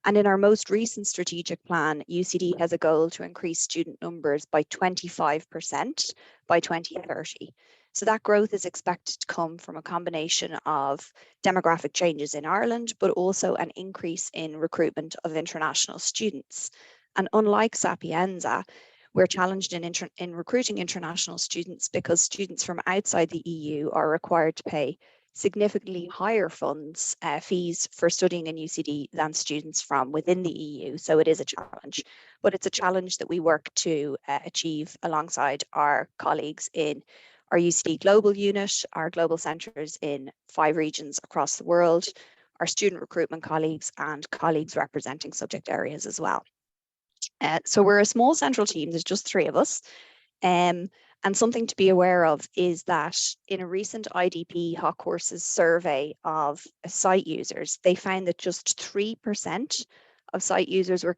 And in our most recent strategic plan, UCD has a goal to increase student numbers by 25% by 2030. So that growth is expected to come from a combination of demographic changes in Ireland, but also an increase in recruitment of international students. And unlike Sapienza, we're challenged in recruiting international students because students from outside the EU are required to pay significantly higher fees for studying in UCD than students from within the EU. So it is a challenge, but it's a challenge that we work to achieve alongside our colleagues in our UCD Global Unit, our global centres in 5 regions across the world, our student recruitment colleagues and colleagues representing subject areas as well. So we're a small central team, there's just 3 of us. And something to be aware of is that in a recent IDP Hot Courses survey of site users, they found that just 3% of site users were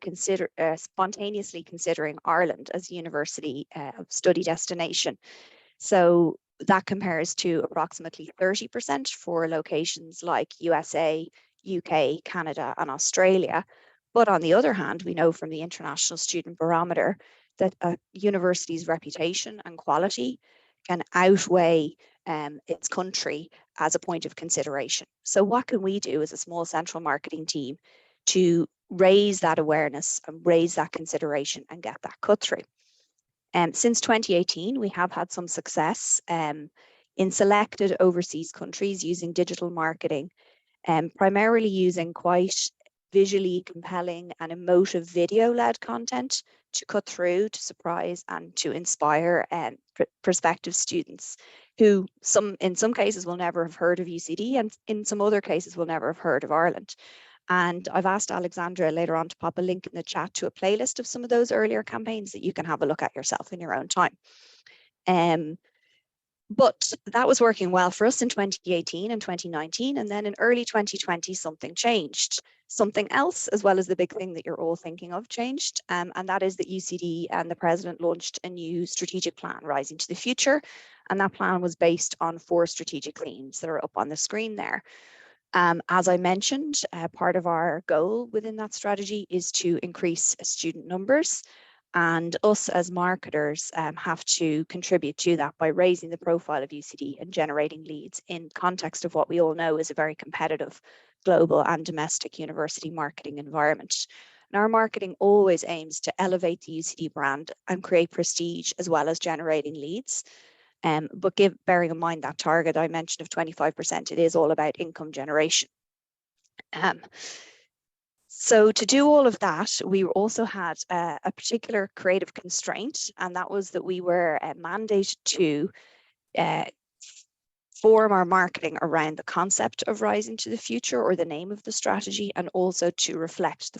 spontaneously considering Ireland as a university study destination. So that compares to approximately 30% for locations like USA, UK, Canada, and Australia. But on the other hand, we know from the International Student Barometer that a university's reputation and quality can outweigh its country as a point of consideration. So what can we do as a small central marketing team to raise that awareness and raise that consideration and get that cut through? Since 2018, we have had some success in selected overseas countries using digital marketing, primarily using quite visually compelling and emotive video-led content to cut through, to surprise and to inspire prospective students who in some cases will never have heard of UCD and in some other cases will never have heard of Ireland. And I've asked Alexandra later on to pop a link in the chat to a playlist of some of those earlier campaigns that you can have a look at yourself in your own time. But that was working well for us in 2018 and 2019. And then in early 2020, something changed. Something else, as well as the big thing that you're all thinking of, changed. And that is that UCD and the president launched a new strategic plan, Rising to the Future. And that plan was based on 4 strategic themes that are up on the screen there. As I mentioned, part of our goal within that strategy is to increase student numbers. And us as marketers have to contribute to that by raising the profile of UCD and generating leads in context of what we all know is a very competitive global and domestic university marketing environment. And our marketing always aims to elevate the UCD brand and create prestige as well as generating leads. But bearing in mind that target I mentioned of 25%, it is all about income generation. So to do all of that, we also had a particular creative constraint, and that was that we were mandated to form our marketing around the concept of Rising to the Future, or the name of the strategy, and also to reflect the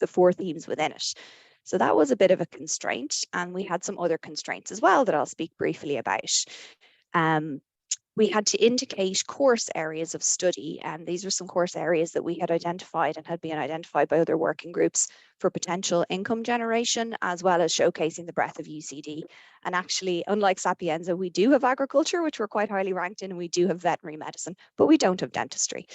four themes within it. So that was a bit of a constraint, and we had some other constraints as well that I'll speak briefly about. We had to indicate course areas of study, and these were some course areas that we had identified and had been identified by other working groups for potential income generation, as well as showcasing the breadth of UCD. And actually, unlike Sapienza, we do have agriculture, which we're quite highly ranked in, and we do have veterinary medicine, but we don't have dentistry.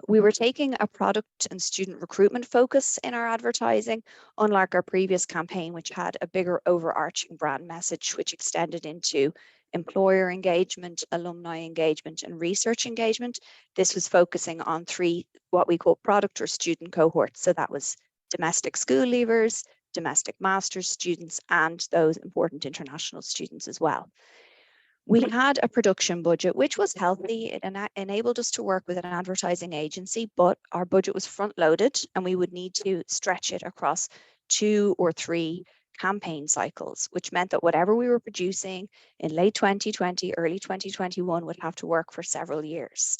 We were taking a product and student recruitment focus in our advertising, unlike our previous campaign, which had a bigger overarching brand message, which extended into employer engagement, alumni engagement, and research engagement. This was focusing on three, what we call product or student cohorts. So that was domestic school leavers, domestic master's students, and those important international students as well. We had a production budget, which was healthy. It enabled us to work with an advertising agency, but our budget was front loaded and we would need to stretch it across 2 or 3 campaign cycles, which meant that whatever we were producing in late 2020, early 2021 would have to work for several years.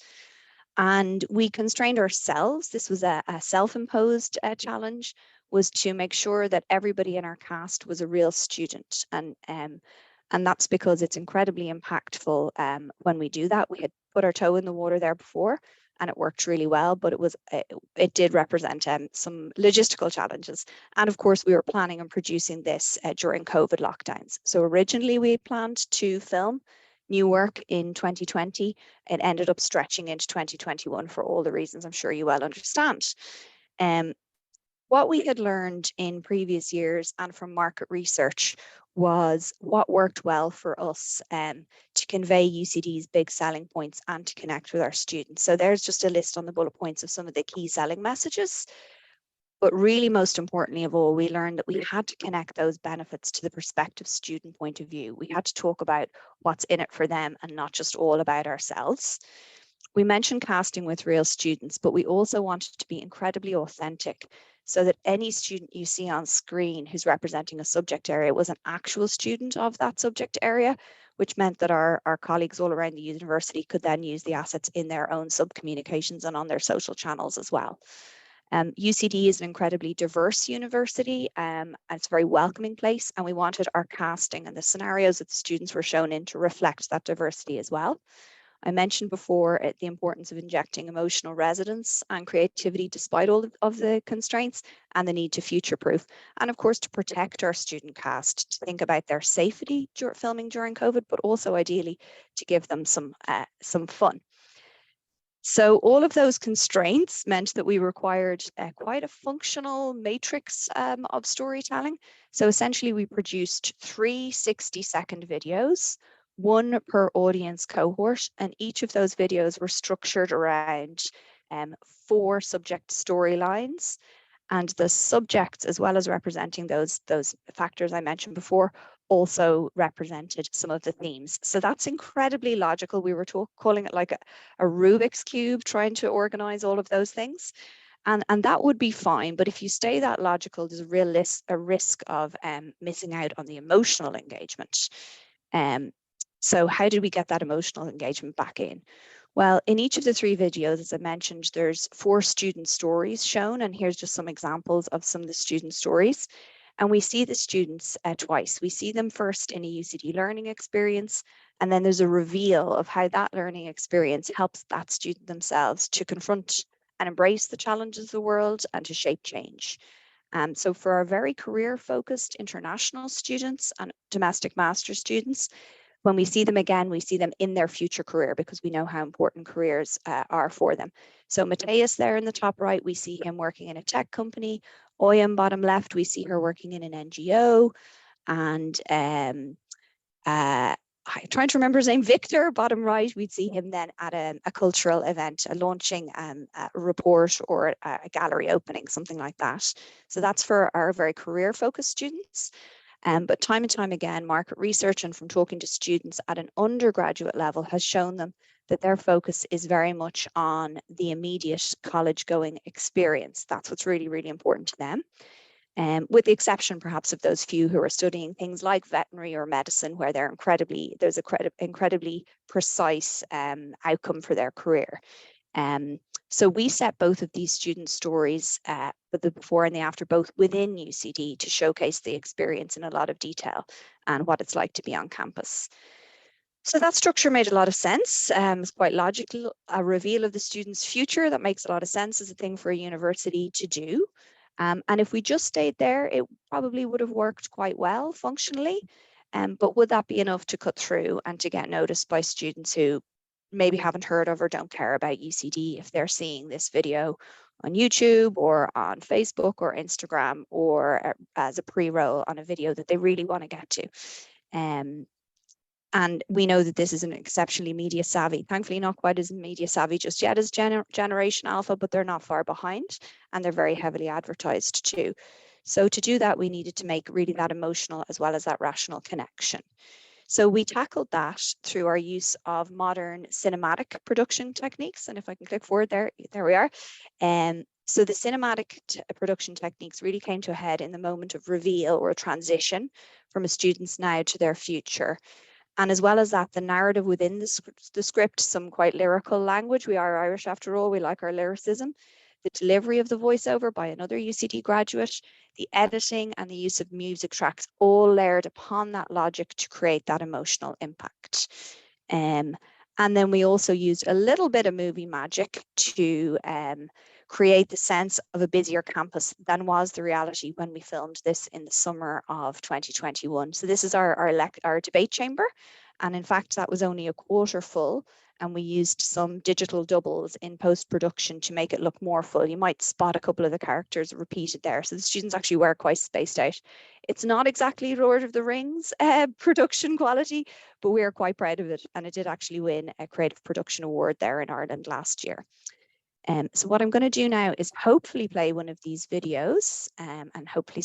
And we constrained ourselves. This was a self-imposed challenge, was to make sure that everybody in our cast was a real student. And that's because it's incredibly impactful when we do that. We had put our toe in the water there before and it worked really well, but it did represent some logistical challenges. And of course, we were planning on producing this during COVID lockdowns. So originally we planned to film new work in 2020. It ended up stretching into 2021 for all the reasons I'm sure you well understand. What we had learned in previous years and from market research was what worked well for us to convey UCD's big selling points and to connect with our students. So there's just a list on the bullet points of some of the key selling messages. But really, most importantly of all, we learned that we had to connect those benefits to the prospective student point of view. We had to talk about what's in it for them and not just all about ourselves. We mentioned casting with real students, but we also wanted to be incredibly authentic so that any student you see on screen who's representing a subject area was an actual student of that subject area, which meant that our colleagues all around the university could then use the assets in their own sub-communications and on their social channels as well. UCD is an incredibly diverse university and it's a very welcoming place, and we wanted our casting and the scenarios that the students were shown in to reflect that diversity as well. I mentioned before the importance of injecting emotional resonance and creativity despite all of the constraints, and the need to future-proof, and of course to protect our student cast, to think about their safety filming during COVID, but also ideally to give them some fun. So all of those constraints meant that we required quite a functional matrix of storytelling. So essentially we produced 3 60-second videos, 1 per audience cohort, and each of those videos were structured around 4 subject storylines, and the subjects, as well as representing those factors I mentioned before, also represented some of the themes. So that's incredibly logical. We were calling it like a Rubik's Cube, trying to organize all of those things. And that would be fine, but if you stay that logical, there's a risk of missing out on the emotional engagement. So how did we get that emotional engagement back in? Well, in each of the 3 videos, as I mentioned, there's 4 student stories shown, and here's just some examples of some of the student stories. And we see the students twice. We see them first in a UCD learning experience, and then there's a reveal of how that learning experience helps that student themselves to confront and embrace the challenges of the world and to shape change. So for our very career-focused international students and domestic master's students, when we see them again, we see them in their future career because we know how important careers are for them. So Mateus there in the top right, we see him working in a tech company, Oyam, bottom left, we see her working in an NGO, and I'm trying to remember his name, Victor, bottom right, we'd see him then at a cultural event, launching a report or a gallery opening, something like that. So that's for our very career-focused students. But time and time again, market research and from talking to students at an undergraduate level has shown them that their focus is very much on the immediate college-going experience. That's what's really, really important to them. With the exception perhaps of those few who are studying things like veterinary or medicine, where there's an incredibly precise outcome for their career. So we set both of these student stories, but the before and the after, both within UCD to showcase the experience in a lot of detail and what it's like to be on campus. So that structure made a lot of sense. It's quite logical. A reveal of the student's future, that makes a lot of sense as a thing for a university to do. And if we just stayed there, it probably would have worked quite well functionally. But would that be enough to cut through and to get noticed by students who maybe haven't heard of or don't care about UCD if they're seeing this video on YouTube or on Facebook or Instagram, or as a pre-roll on a video that they really want to get to? And we know that this is an exceptionally media savvy, thankfully not quite as media savvy just yet as Generation Alpha, but they're not far behind, and they're very heavily advertised too. So to do that, we needed to make really that emotional as well as that rational connection. So we tackled that through our use of modern cinematic production techniques. And if I can click forward there we are. So the cinematic production techniques really came to a head in the moment of reveal or transition from a student's now to their future. And as well as that, the narrative within the script, some quite lyrical language. We are Irish after all, we like our lyricism. The delivery of the voiceover by another UCD graduate, the editing and the use of music tracks, all layered upon that logic to create that emotional impact. And then we also used a little bit of movie magic to create the sense of a busier campus than was the reality when we filmed this in the summer of 2021. So this is our debate chamber. And in fact, that was only a quarter full. And we used some digital doubles in post-production to make it look more full. You might spot a couple of the characters repeated there. So the students actually were quite spaced out. It's not exactly Lord of the Rings production quality, but we are quite proud of it. And it did actually win a Creative Production Award there in Ireland last year. So what I'm going to do now is hopefully play one of these videos, and hopefully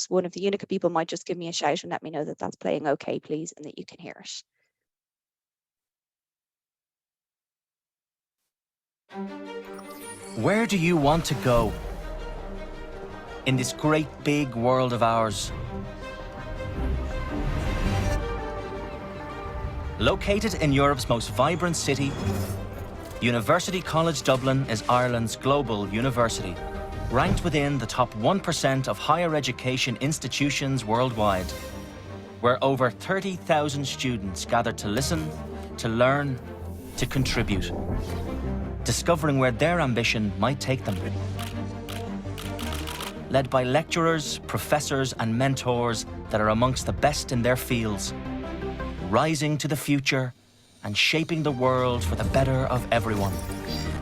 one of the UNICA people might just give me a shout and let me know that that's playing okay, please, and that you can hear it. Where do you want to go in this great big world of ours? Located in Europe's most vibrant city, University College Dublin is Ireland's global university, ranked within the top 1% of higher education institutions worldwide, where over 30,000 students gather to listen, to learn, to contribute, discovering where their ambition might take them. Led by lecturers, professors, and mentors that are amongst the best in their fields, rising to the future and shaping the world for the better of everyone.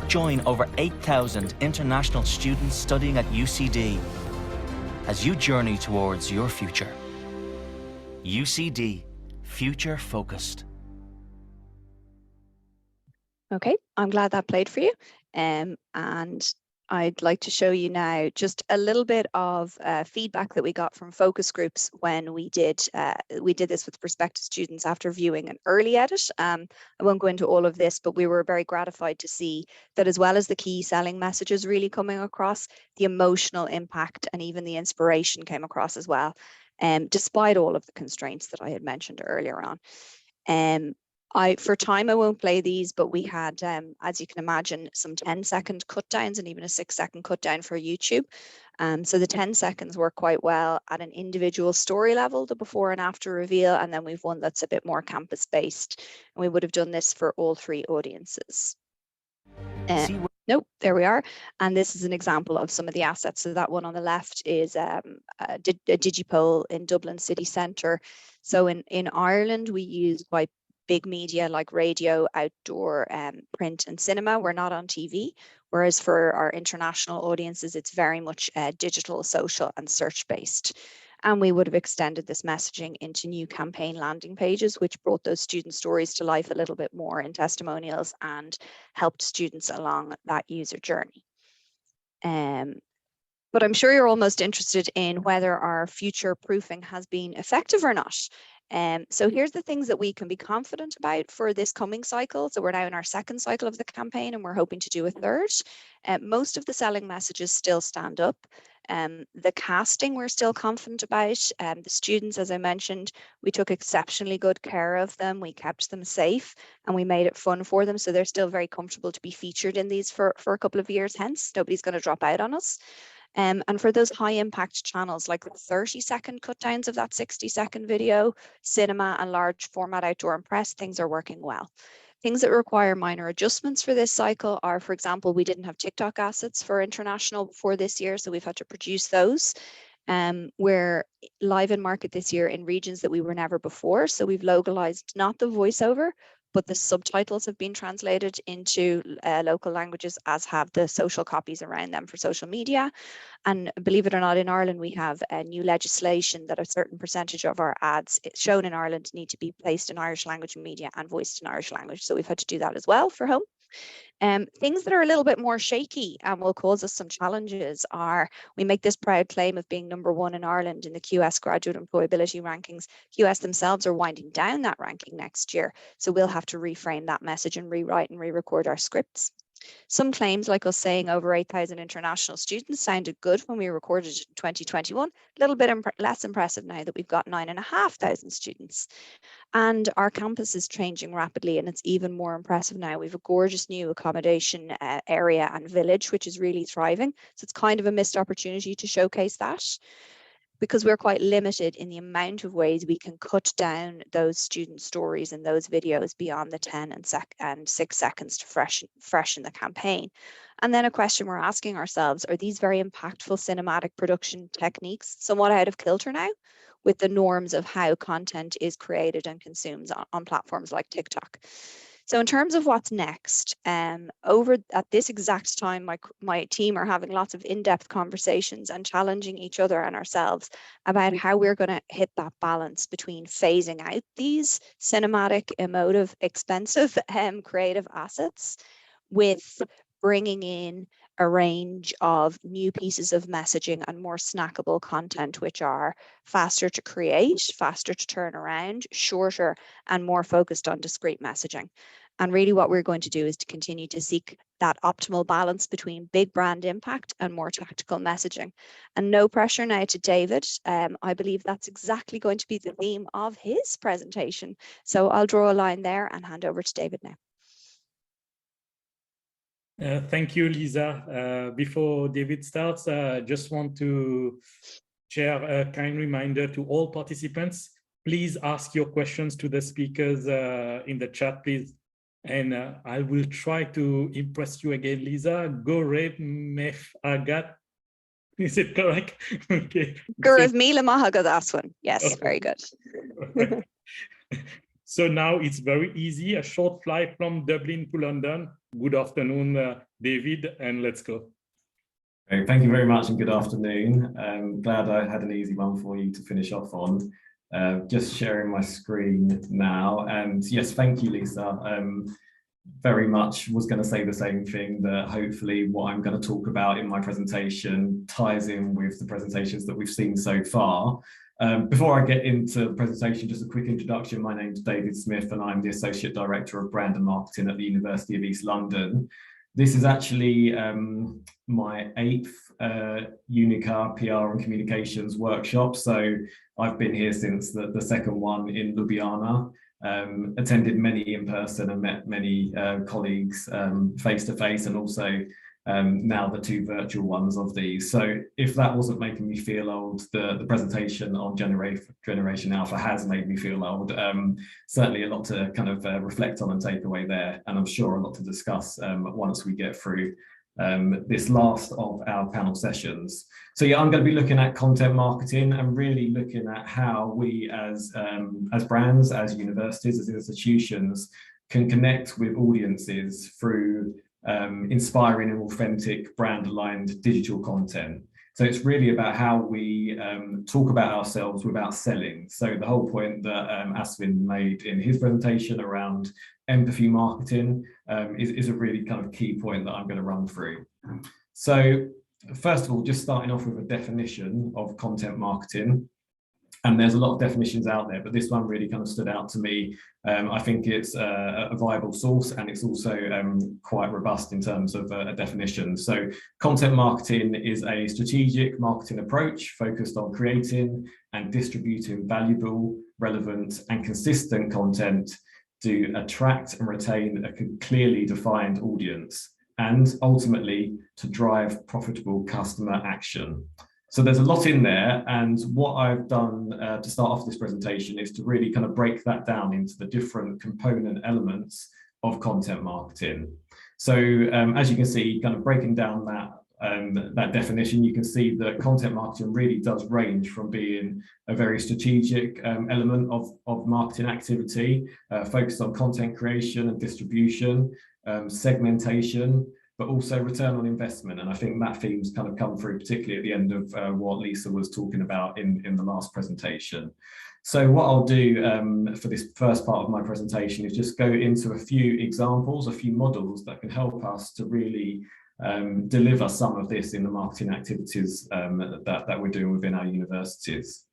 Join over 8,000 international students studying at UCD as you journey towards your future. UCD, future focused. Okay, I'm glad that played for you. And I'd like to show you now just a little bit of feedback that we got from focus groups when we did this with prospective students after viewing an early edit. I won't go into all of this, but we were very gratified to see that as well as the key selling messages really coming across, the emotional impact and even the inspiration came across as well, despite all of the constraints that I had mentioned earlier on. For time, I won't play these, but we had, as you can imagine, some 10-second cut downs and even a 6-second cut down for YouTube. So the 10 seconds work quite well at an individual story level, the before and after reveal, and then we've one that's a bit more campus based. And we would have done this for all three audiences. Nope, there we are. And this is an example of some of the assets. So that one on the left is a digipole in Dublin city centre. So in Ireland, we use quite big media like radio, outdoor, print and cinema. We're not on TV. Whereas for our international audiences, it's very much digital, social and search-based. And we would have extended this messaging into new campaign landing pages, which brought those student stories to life a little bit more in testimonials and helped students along that user journey. But I'm sure you're all most interested in whether our future proofing has been effective or not. So here's the things that we can be confident about for this coming cycle. So we're now in our second cycle of the campaign and we're hoping to do a third. Most of the selling messages still stand up. The casting we're still confident about. The students, as I mentioned, we took exceptionally good care of them. We kept them safe and we made it fun for them. So they're still very comfortable to be featured in these for a couple of years hence. Nobody's going to drop out on us. And for those high impact channels, like the 30-second cut downs of that 60-second video, cinema and large format outdoor and press, things are working well. Things that require minor adjustments for this cycle are, for example, we didn't have TikTok assets for international before this year, so we've had to produce those. We're live in market this year in regions that we were never before. So we've localized not the voiceover, but the subtitles have been translated into local languages, as have the social copies around them for social media. And believe it or not, in Ireland, we have a new legislation that a certain percentage of our ads shown in Ireland need to be placed in Irish language media and voiced in Irish language. So we've had to do that as well for home. Things that are a little bit more shaky and will cause us some challenges are, we make this proud claim of being #1 in Ireland in the QS graduate employability rankings. QS themselves are winding down that ranking next year. So we'll have to reframe that message and rewrite and re-record our scripts. Some claims, like us saying over 8,000 international students, sounded good when we recorded it in 2021. A little bit less impressive now that we've got 9,500 students. And our campus is changing rapidly, and it's even more impressive now. We have a gorgeous new accommodation area and village, which is really thriving. So it's kind of a missed opportunity to showcase that, because we're quite limited in the amount of ways we can cut down those student stories and those videos beyond the 10 and 6 seconds to freshen the campaign. And then a question we're asking ourselves, are these very impactful cinematic production techniques somewhat out of kilter now with the norms of how content is created and consumed on platforms like TikTok? So in terms of what's next, over at this exact time, my team are having lots of in-depth conversations and challenging each other and ourselves about how we're going to hit that balance between phasing out these cinematic, emotive, expensive creative assets with bringing in a range of new pieces of messaging and more snackable content, which are faster to create, faster to turn around, shorter, and more focused on discrete messaging. And really what we're going to do is to continue to seek that optimal balance between big brand impact and more tactical messaging. And no pressure now to David. I believe that's exactly going to be the theme of his presentation. So I'll draw a line there and hand over to David now. Thank you, Lisa. Before David starts, I just want to share a kind reminder to all participants. Please ask your questions to the speakers in the chat, please. And I will try to impress you again, Lisa. Gorev Mef Agat. Is it correct? Okay. Gorev Mila Mahagad Aswin. Yes, okay. Very good. So now it's very easy, a short flight from Dublin to London. Good afternoon, David, and let's go. Okay, thank you very much and good afternoon. I'm glad I had an easy one for you to finish off on. Just sharing my screen now. And yes, thank you, Lisa. Very much was going to say the same thing, that hopefully what I'm going to talk about in my presentation ties in with the presentations that we've seen so far. Before I get into the presentation, just a quick introduction. My name is David Smith and I'm the Associate Director of Brand and Marketing at the University of East London. This is actually my 8th UNICA PR and Communications workshop. So I've been here since the second one in Ljubljana, attended many in person and met many colleagues face to face, and also now the 2 virtual ones of these. So if that wasn't making me feel old, the presentation on Generation Alpha has made me feel old. Certainly a lot to kind of reflect on and take away there, and I'm sure a lot to discuss once we get through this last of our panel sessions. So yeah, I'm going to be looking at content marketing and really looking at how we as brands, as universities, as institutions can connect with audiences through inspiring and authentic brand-aligned digital content. So it's really about how we talk about ourselves without selling. So the whole point that Aswin made in his presentation around empathy marketing is a really kind of key point that I'm going to run through. So first of all, just starting off with a definition of content marketing. And there's a lot of definitions out there, but this one really kind of stood out to me. I think it's a viable source, and it's also quite robust in terms of a definition. So content marketing is a strategic marketing approach focused on creating and distributing valuable, relevant, and consistent content to attract and retain a clearly defined audience, and ultimately to drive profitable customer action. So there's a lot in there, and what I've done to start off this presentation is to really kind of break that down into the different component elements of content marketing. So as you can see, kind of breaking down that definition, you can see that content marketing really does range from being a very strategic element of marketing activity, focused on content creation and distribution, segmentation, but also return on investment. And I think that theme's kind of come through, particularly at the end of what Lisa was talking about in the last presentation. So what I'll do for this first part of my presentation is just go into a few examples, a few models that can help us to really deliver some of this in the marketing activities that we're doing within our universities.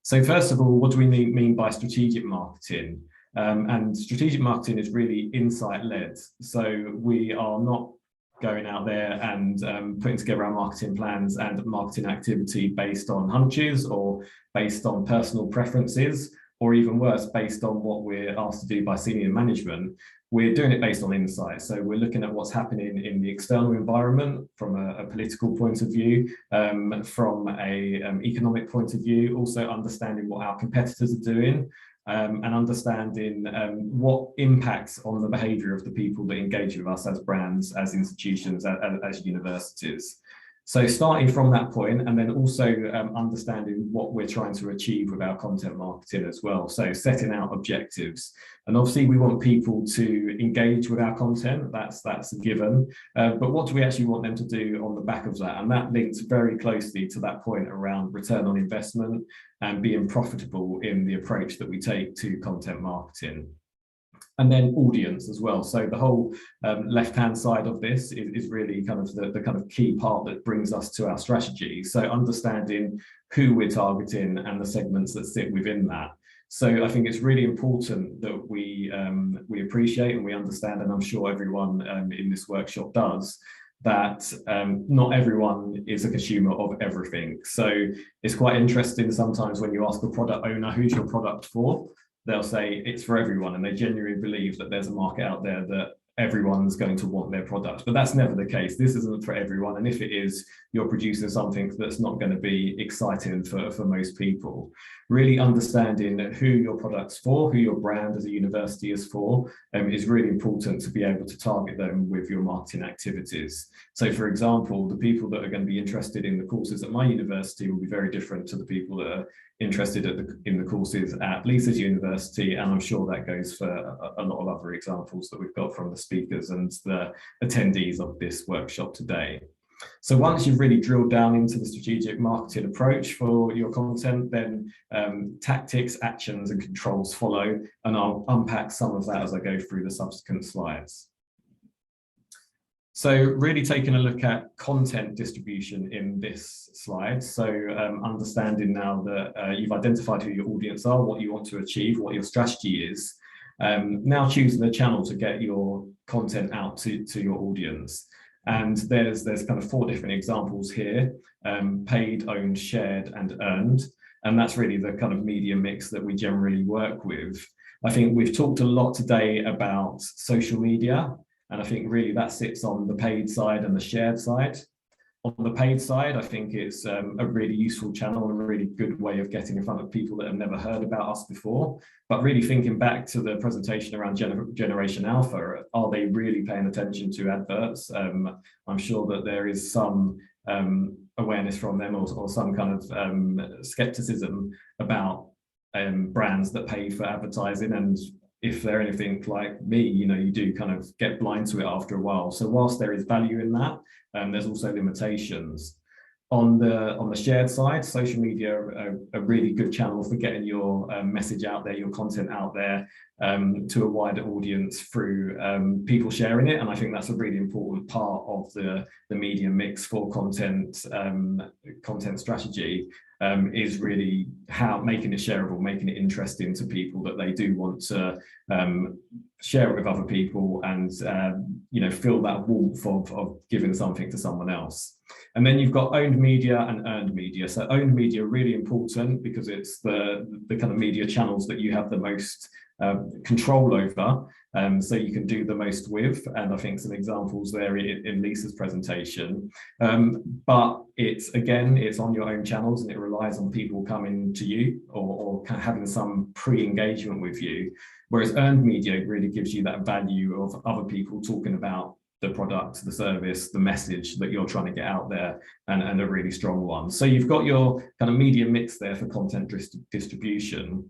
So first of all, what do we mean by strategic marketing? And strategic marketing is really insight-led. So we are not going out there and putting together our marketing plans and marketing activity based on hunches or based on personal preferences, or even worse, based on what we're asked to do by senior management. We're doing it based on insight. So we're looking at what's happening in the external environment from a political point of view, from an economic point of view, also understanding what our competitors are doing, and understanding what impacts on the behaviour of the people that engage with us as brands, as institutions, as universities. So starting from that point, and then also understanding what we're trying to achieve with our content marketing as well. So setting out objectives. And obviously we want people to engage with our content, that's a given. But what do we actually want them to do on the back of that? And that links very closely to that point around return on investment and being profitable in the approach that we take to content marketing. And then audience as well. So the whole left-hand side of this is really kind of the kind of key part that brings us to our strategy. So understanding who we're targeting and the segments that sit within that. So I think it's really important that we appreciate and we understand, and I'm sure everyone in this workshop does, that not everyone is a consumer of everything. So it's quite interesting sometimes when you ask a product owner, who's your product for? They'll say it's for everyone, and they genuinely believe that there's a market out there that everyone's going to want their product. But that's never the case. This isn't for everyone. And if it is, you're producing something that's not going to be exciting for most people. Really understanding who your product's for, who your brand as a university is for, is really important to be able to target them with your marketing activities. So for example, the people that are going to be interested in the courses at my university will be very different to the people that are interested in the courses at Lisa's university, and I'm sure that goes for a lot of other examples that we've got from the speakers and the attendees of this workshop today. So once you've really drilled down into the strategic marketing approach for your content, then tactics, actions, and controls follow, and I'll unpack some of that as I go through the subsequent slides. So really taking a look at content distribution in this slide. So understanding now that you've identified who your audience are, what you want to achieve, what your strategy is, now choosing the channel to get your content out to your audience. And there's kind of 4 different examples here: paid, owned, shared, and earned. And that's really the kind of media mix that we generally work with. I think we've talked a lot today about social media, and I think really that sits on the paid side and the shared side. On the paid side, I think it's a really useful channel and a really good way of getting in front of people that have never heard about us before. But really thinking back to the presentation around Generation Alpha, are they really paying attention to adverts? I'm sure that there is some awareness from them or some kind of skepticism about brands that pay for advertising. And if they're anything like me, you do kind of get blind to it after a while. So whilst there is value in that, there's also limitations. On the shared side, social media are a really good channel for getting your message out there, your content out there to a wider audience through people sharing it. And I think that's a really important part of the media mix for content strategy, is really how making it shareable, making it interesting to people that they do want to share it with other people and feel that warmth of giving something to someone else. And then you've got owned media and earned media. So owned media really important because it's the kind of media channels that you have the most control over, so you can do the most with. And I think some examples there in Lisa's presentation. But it's on your own channels and it relies on people coming to you or kind of having some pre-engagement with you. Whereas earned media really gives you that value of other people talking about the product, the service, the message that you're trying to get out there, and a really strong one. So you've got your kind of media mix there for content distribution.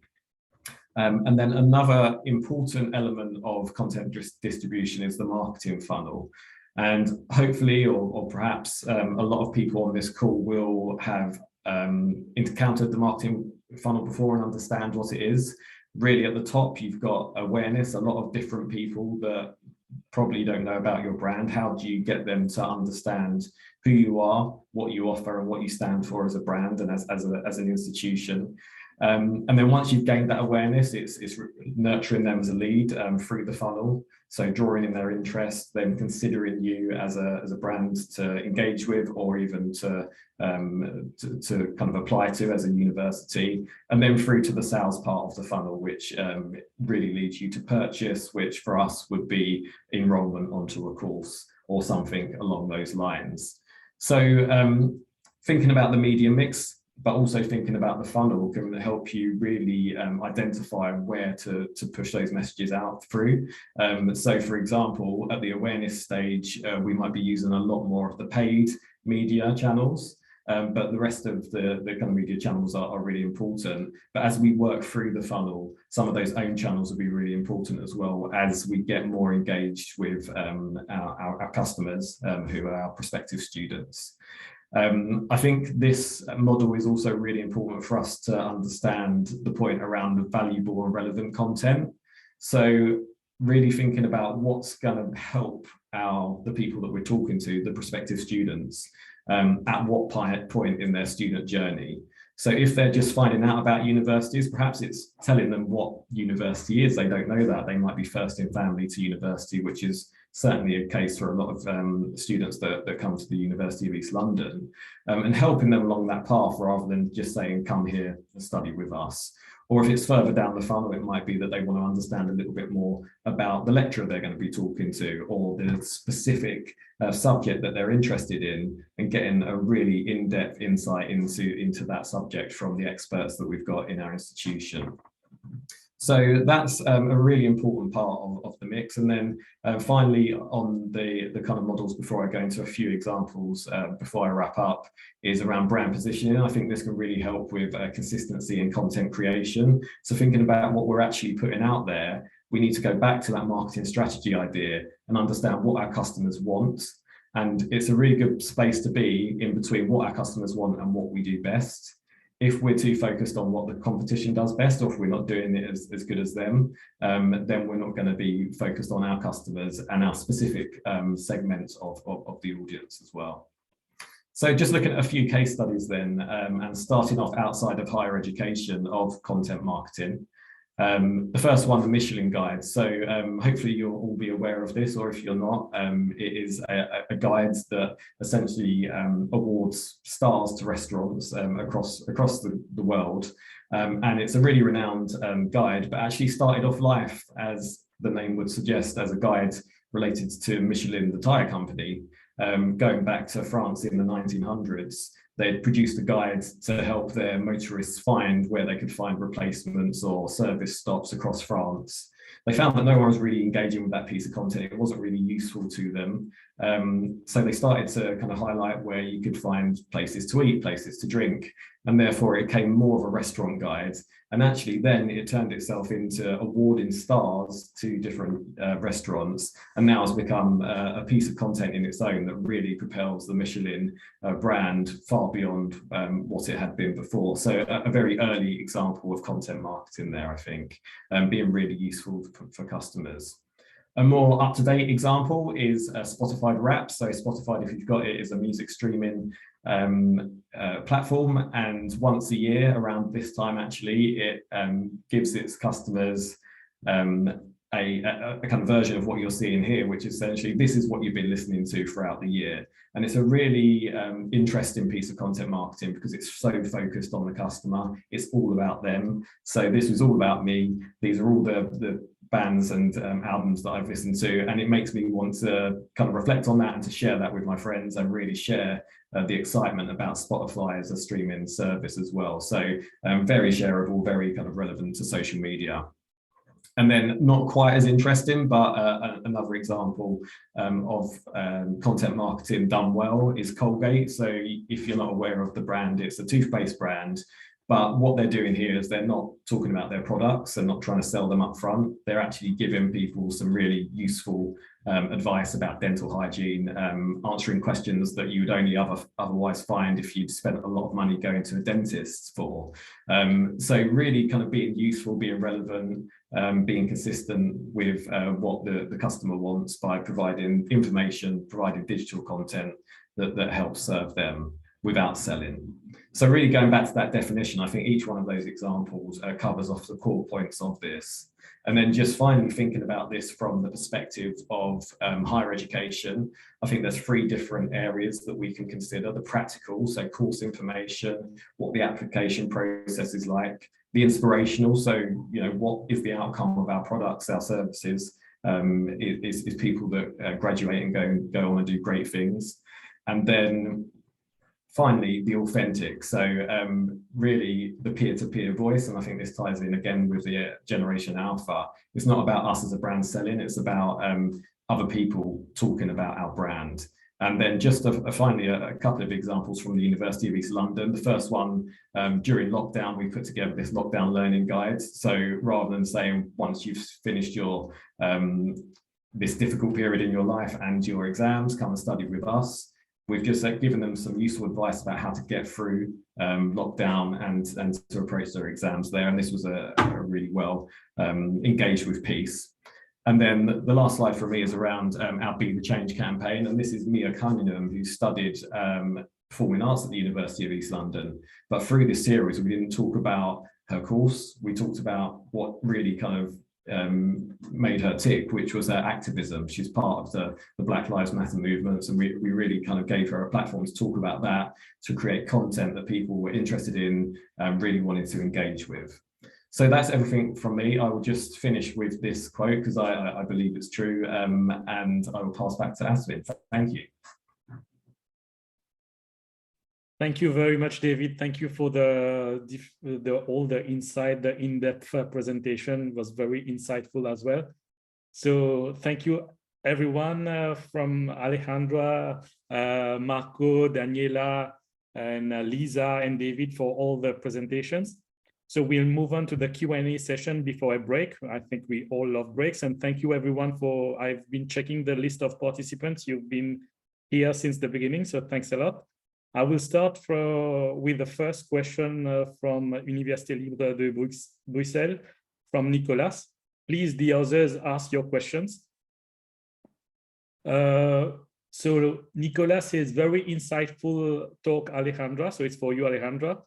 And then another important element of content distribution is the marketing funnel. And hopefully, or perhaps a lot of people on this call will have encountered the marketing funnel before and understand what it is. Really at the top, you've got awareness, a lot of different people that probably don't know about your brand. How do you get them to understand who you are, what you offer, and what you stand for as a brand and as an institution? And then once you've gained that awareness, it's nurturing them as a lead through the funnel. So drawing in their interest, then considering you as a brand to engage with, or even to kind of apply to as a university, and then through to the sales part of the funnel, which really leads you to purchase, which for us would be enrollment onto a course or something along those lines. So thinking about the media mix, but also thinking about the funnel can help you really identify where to push those messages out through. So for example, at the awareness stage, we might be using a lot more of the paid media channels, but the rest of the kind of media channels are really important. But as we work through the funnel, some of those own channels will be really important as well as we get more engaged with our customers who are our prospective students. I think this model is also really important for us to understand the point around the valuable and relevant content. So really thinking about what's going to help the people that we're talking to, the prospective students, at what point in their student journey. So if they're just finding out about universities, perhaps it's telling them what university is. They don't know that. They might be first in family to university, which is certainly a case for a lot of students that come to the University of East London, and helping them along that path rather than just saying, come here and study with us. Or if it's further down the funnel, it might be that they want to understand a little bit more about the lecturer they're going to be talking to, or the specific subject that they're interested in, and getting a really in-depth insight into that subject from the experts that we've got in our institution. So that's a really important part of the mix. And then finally, on the kind of models, before I go into a few examples, before I wrap up, is around brand positioning. I think this can really help with consistency in content creation. So thinking about what we're actually putting out there, we need to go back to that marketing strategy idea and understand what our customers want. And it's a really good space to be in between what our customers want and what we do best. If we're too focused on what the competition does best, or if we're not doing it as good as them, then we're not going to be focused on our customers and our specific segments of the audience as well. So just looking at a few case studies then, and starting off outside of higher education of content marketing. The first one, the Michelin Guide. So hopefully you'll all be aware of this, or if you're not, it is a guide that essentially awards stars to restaurants across the world. And it's a really renowned guide, but actually started off life, as the name would suggest, as a guide related to Michelin, the tire company. going back to France in the 1900s. They'd produced a guide to help their motorists find where they could find replacements or service stops across France. They found that no one was really engaging with that piece of content. It wasn't really useful to them. So they started to kind of highlight where you could find places to eat, places to drink, and therefore it became more of a restaurant guide. And actually then it turned itself into awarding stars to different restaurants, and now has become a piece of content in its own that really propels the Michelin brand far beyond what it had been before. So a very early example of content marketing there, I think, being really useful for customers. A more up-to-date example is Spotify Wraps. So Spotify, if you've got it, is a music streaming platform, and once a year around this time actually it gives its customers a kind of version of what you're seeing here, which is essentially this is what you've been listening to throughout the year. And it's a really interesting piece of content marketing because it's so focused on the customer. It's all about them. So this was all about me. These are all the bands and albums that I've listened to, and it makes me want to kind of reflect on that and to share that with my friends and really share the excitement about Spotify as a streaming service as well. So very shareable, very kind of relevant to social media. And then not quite as interesting, but another example of content marketing done well is Colgate. So if you're not aware of the brand, it's a toothpaste brand. But what they're doing here is they're not talking about their products and not trying to sell them up front. They're actually giving people some really useful advice about dental hygiene, answering questions that you would only otherwise find if you'd spent a lot of money going to a dentist for. So really kind of being useful, being relevant, being consistent with what the customer wants by providing information, providing digital content that helps serve them without selling. So really going back to that definition, I think each one of those examples covers off the core points of this. And then just finally thinking about this from the perspective of higher education, I think there's 3 different areas that we can consider: the practical, so course information, what the application process is like; the inspirational, so what is the outcome of our products, our services, is people that graduate and go on and do great things; and then finally, the authentic, so really the peer-to-peer voice. And I think this ties in again with the Generation Alpha. It's not about us as a brand selling, it's about other people talking about our brand. And then just finally, a couple of examples from the University of East London. The first one, during lockdown, we put together this lockdown learning guide. So rather than saying once you've finished your this difficult period in your life and your exams, come and study with us, we've just given them some useful advice about how to get through lockdown and to approach their exams there. And this was a really well engaged with peace. And then the last slide for me is around our Be the Change campaign. And this is Mia Cunningham, who studied performing arts at the University of East London. But through this series, we didn't talk about her course. We talked about what really kind of made her tick, which was her activism. She's part of the Black Lives Matter movements, and we really kind of gave her a platform to talk about that, to create content that people were interested in, really wanted to engage with. So that's everything from me. I will just finish with this quote because I believe it's true, and I will pass back to Aswin. Thank you. Thank you very much, David. Thank you for all the insight, the in-depth presentation. It was very insightful as well. So thank you, everyone, from Alejandra, Marco, Daniela, and Lisa and David for all the presentations. So we'll move on to the Q&A session before a break. I think we all love breaks. And thank you, everyone, I've been checking the list of participants. You've been here since the beginning, so thanks a lot. I will start with the first question from Université Libre de Bruxelles, from Nicolas. Please, the others, ask your questions. So Nicolas says, very insightful talk, Alejandra. So it's for you, Alejandra.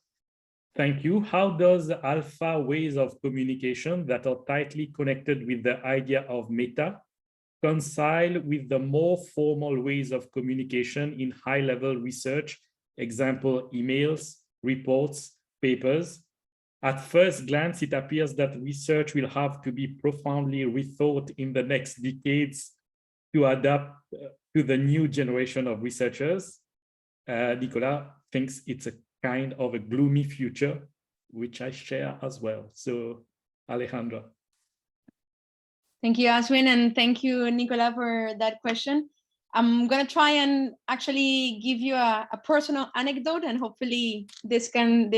Thank you. How does alpha ways of communication that are tightly connected with the idea of meta coincide with the more formal ways of communication in high-level research? Example, emails, reports, papers. At first glance, it appears that research will have to be profoundly rethought in the next decades to adapt to the new generation of researchers. Nicola thinks it's a kind of a gloomy future, which I share as well. So, Alejandra. Thank you, Aswin, and thank you, Nicola, for that question. I'm going to try and actually give you a personal anecdote, and hopefully this can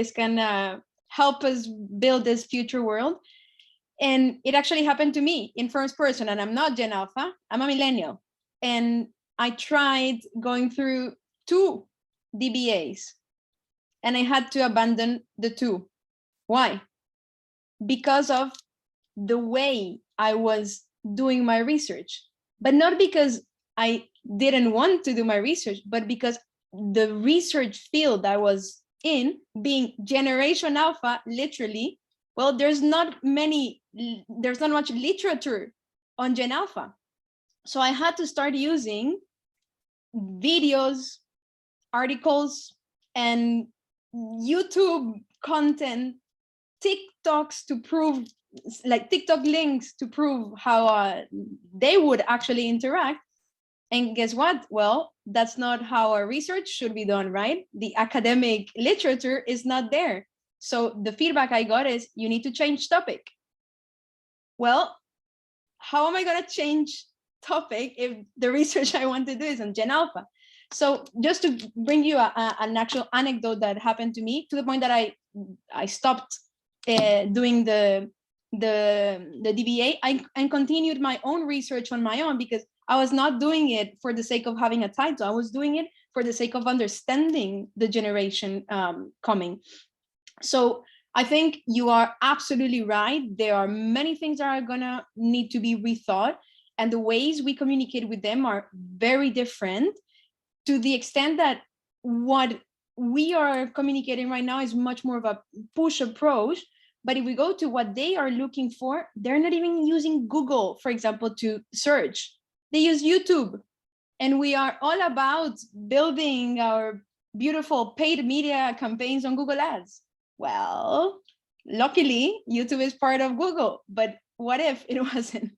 help us build this future world. And it actually happened to me in first person, and I'm not Gen Alpha, I'm a millennial. And I tried going through 2 DBAs, and I had to abandon the 2. Why? Because of the way I was doing my research, but not because I didn't want to do my research, but because the research field I was in, being Generation Alpha, literally, well, there's not much literature on Gen Alpha. So I had to start using videos, articles, and YouTube content, TikToks to prove, like TikTok links to prove how they would actually interact. And guess what? Well, that's not how our research should be done, right? The academic literature is not there. So the feedback I got is, you need to change topic. Well, how am I going to change topic if the research I want to do is on Gen Alpha? So just to bring you an actual anecdote that happened to me, to the point that I stopped doing the DBA, I continued my own research on my own, because I was not doing it for the sake of having a title. I was doing it for the sake of understanding the generation coming. So I think you are absolutely right. There are many things that are gonna need to be rethought, and the ways we communicate with them are very different, to the extent that what we are communicating right now is much more of a push approach. But if we go to what they are looking for, they're not even using Google, for example, to search. They use YouTube. And we are all about building our beautiful paid media campaigns on Google Ads. Well, luckily, YouTube is part of Google, but what if it wasn't,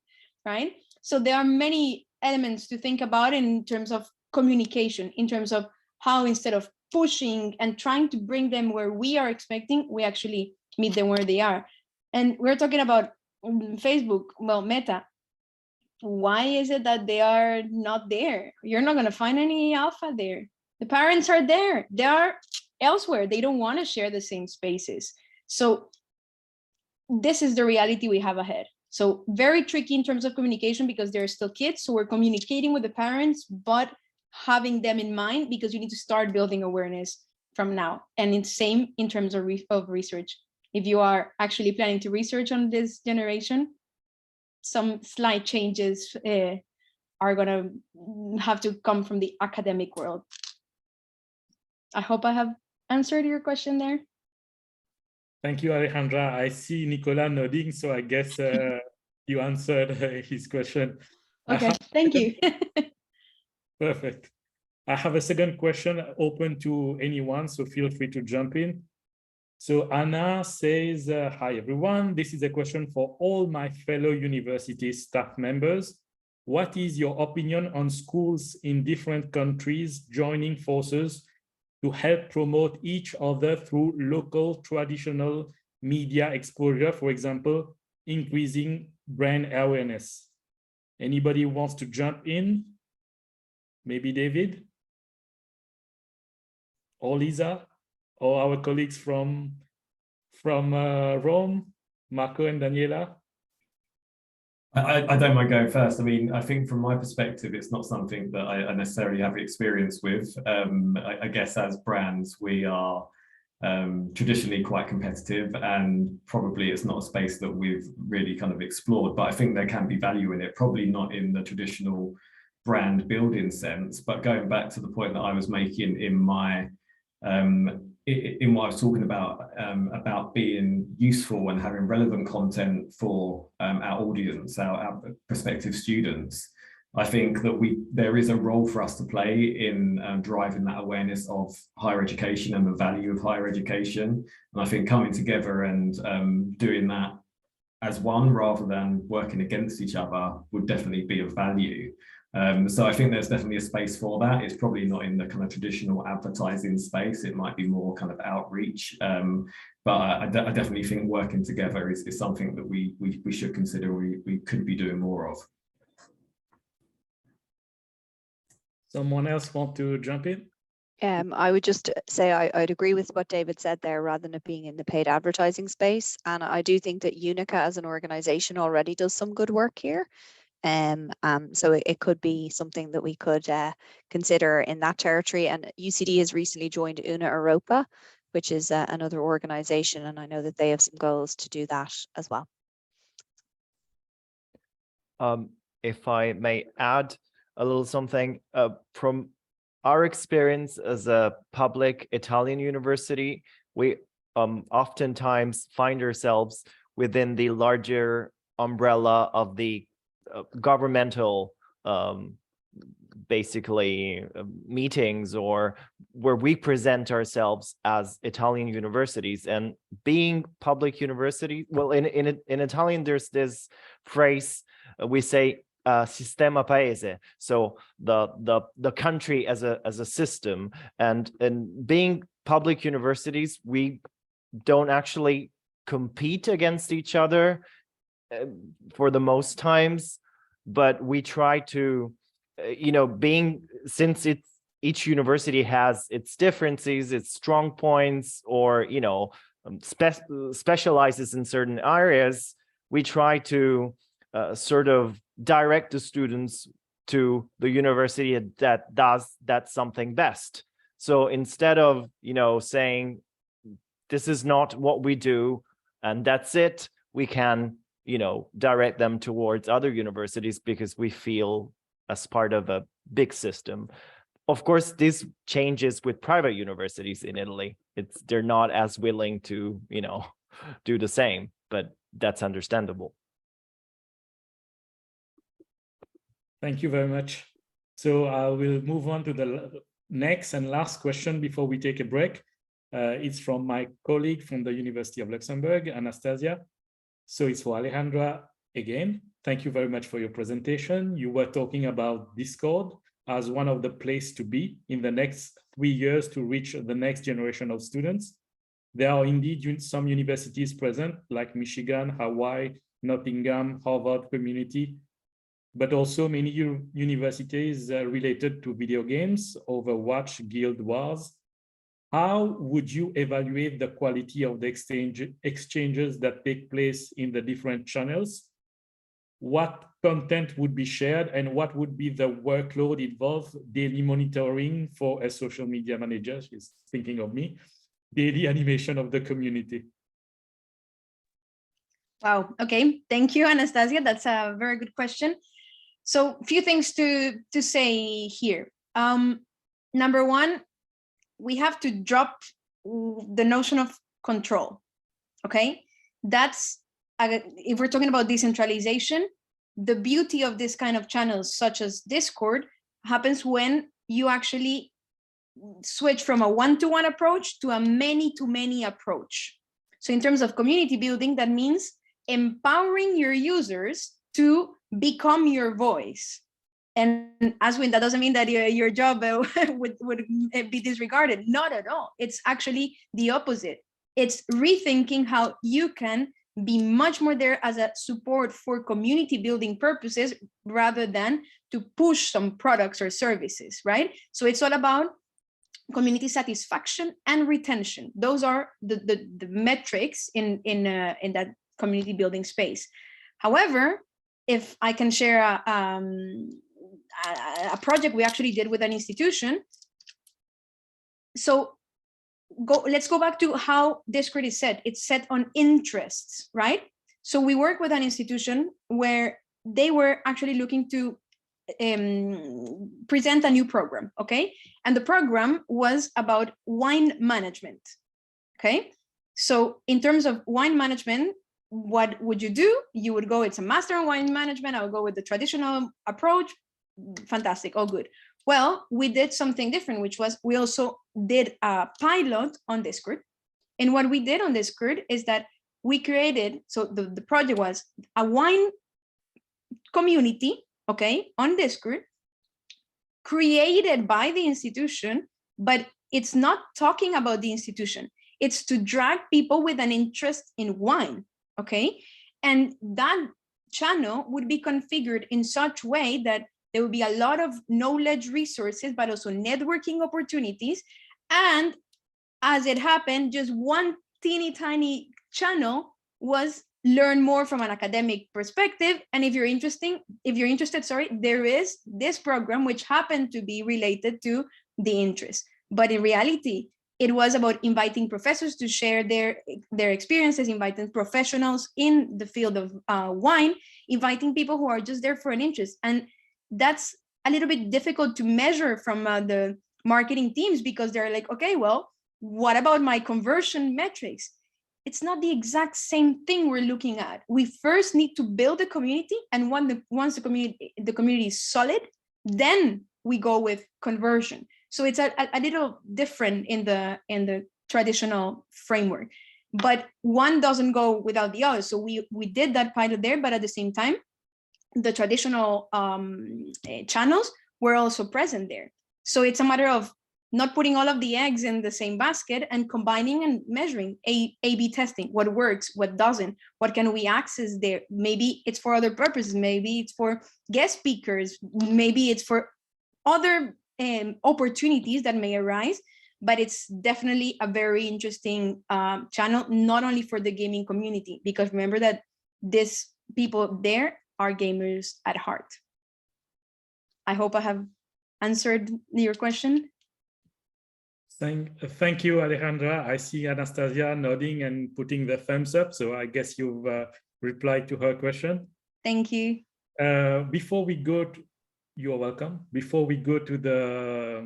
right? So there are many elements to think about in terms of communication, in terms of how, instead of pushing and trying to bring them where we are expecting, we actually meet them where they are. And we're talking about Facebook, well, Meta. Why is it that they are not there? You're not going to find any alpha there. The parents are there. They are elsewhere. They don't want to share the same spaces. So this is the reality we have ahead. So very tricky in terms of communication, because they're still kids. So we're communicating with the parents, but having them in mind, because you need to start building awareness from now. And it's same in terms of research. If you are actually planning to research on this generation, some slight changes are going to have to come from the academic world. I hope I have answered your question there. Thank you, Alejandra. I see Nicola nodding, so I guess you answered his question. Okay, thank you. Perfect. I have a second question open to anyone, so feel free to jump in. So Anna says, hi everyone, this is a question for all my fellow university staff members. What is your opinion on schools in different countries joining forces to help promote each other through local traditional media exposure, for example, increasing brand awareness? Anybody wants to jump in? Maybe David or Lisa or our colleagues from Rome, Marco and Daniela? I don't mind going first. I mean, I think from my perspective, it's not something that I necessarily have experience with. I guess as brands, we are traditionally quite competitive, and probably it's not a space that we've really kind of explored, but I think there can be value in it, probably not in the traditional brand building sense. But going back to the point that I was making in my in what I was talking about being useful and having relevant content for our audience, our prospective students, I think that there is a role for us to play in driving that awareness of higher education and the value of higher education. And I think coming together and doing that as one rather than working against each other would definitely be of value. So I think there's definitely a space for that. It's probably not in the kind of traditional advertising space. It might be more kind of outreach. But I definitely think working together is something that we should consider, we could be doing more of. Someone else want to jump in? I would just say I'd agree with what David said there, rather than it being in the paid advertising space. And I do think that UNICA as an organization already does some good work here. So it could be something that we could consider in that territory. And UCD has recently joined Una Europa, which is another organization, and I know that they have some goals to do that as well. If I may add a little something, from our experience as a public Italian university, we oftentimes find ourselves within the larger umbrella of the governmental basically meetings, or where we present ourselves as Italian universities. And being public university, well, in Italian there's this phrase we say, sistema paese, so the country as a system. And being public universities, we don't actually compete against each other for the most times, but we try to, since each university has its differences, its strong points, or specializes in certain areas, we try to sort of direct the students to the university that does that something best. So instead of saying this is not what we do and that's it, we can direct them towards other universities because we feel as part of a big system. Of course, this changes with private universities in Italy. They're not as willing to do the same, but that's understandable. Thank you very much. So I will move on to the next and last question before we take a break. It's from my colleague from the University of Luxembourg, Anastasia. So it's for Alejandra again. Thank you very much for your presentation. You were talking about Discord as one of the places to be in the next 3 years to reach the next generation of students. There are indeed some universities present, like Michigan, Hawaii, Nottingham, Harvard Community, but also many universities related to video games, Overwatch, Guild Wars. How would you evaluate the quality of the exchanges that take place in the different channels? What content would be shared, and what would be the workload involved? Daily monitoring for a social media manager, she's thinking of me, daily animation of the community. Wow, okay, thank you, Anastasia. That's a very good question. So a few things to say here. Number one, we have to drop the notion of control, okay? That's, if we're talking about decentralization, the beauty of this kind of channels, such as Discord, happens when you actually switch from a one-to-one approach to a many-to-many approach. So in terms of community building, that means empowering your users to become your voice. And Aswin, that doesn't mean that your job would be disregarded. Not at all. It's actually the opposite. It's rethinking how you can be much more there as a support for community building purposes rather than to push some products or services, right? So it's all about community satisfaction and retention. Those are the metrics in that community building space. However, if I can share a project we actually did with an institution. So let's go back to how Discord is set. It's set on interests, right? So we work with an institution where they were actually looking to present a new program, okay? And the program was about wine management, okay? So in terms of wine management, what would you do? You would go, it's a master in wine management. I would go with the traditional approach. Fantastic, all good. Well, we did something different, which was we also did a pilot on Discord. And what we did on Discord is that we created, so the project was a wine community, okay, on Discord created by the institution, but it's not talking about the institution. It's to drag people with an interest in wine, okay? And that channel would be configured in such way that there will be a lot of knowledge resources, but also networking opportunities. And as it happened, just one teeny tiny channel was learn more from an academic perspective. And if you're interested, there is this program which happened to be related to the interest. But in reality, it was about inviting professors to share their experiences, inviting professionals in the field of wine, inviting people who are just there for an interest. And that's a little bit difficult to measure from the marketing teams, because they're like, okay, well, what about my conversion metrics? It's not the exact same thing we're looking at. We first need to build a community, and once the community is solid, then we go with conversion. So it's a little different in the traditional framework, but one doesn't go without the other. So we did that pilot there, but at the same time, the traditional channels were also present there. So it's a matter of not putting all of the eggs in the same basket and combining and measuring A/B testing, what works, what doesn't, what can we access there. Maybe it's for other purposes, maybe it's for guest speakers, maybe it's for other opportunities that may arise, but it's definitely a very interesting channel, not only for the gaming community, because remember that these people there are gamers at heart. I hope I have answered your question. Thank you, Alejandra. I see Anastasia nodding and putting the thumbs up, so I guess you've replied to her question. Thank you. Before we go to, you're welcome. Before we go to the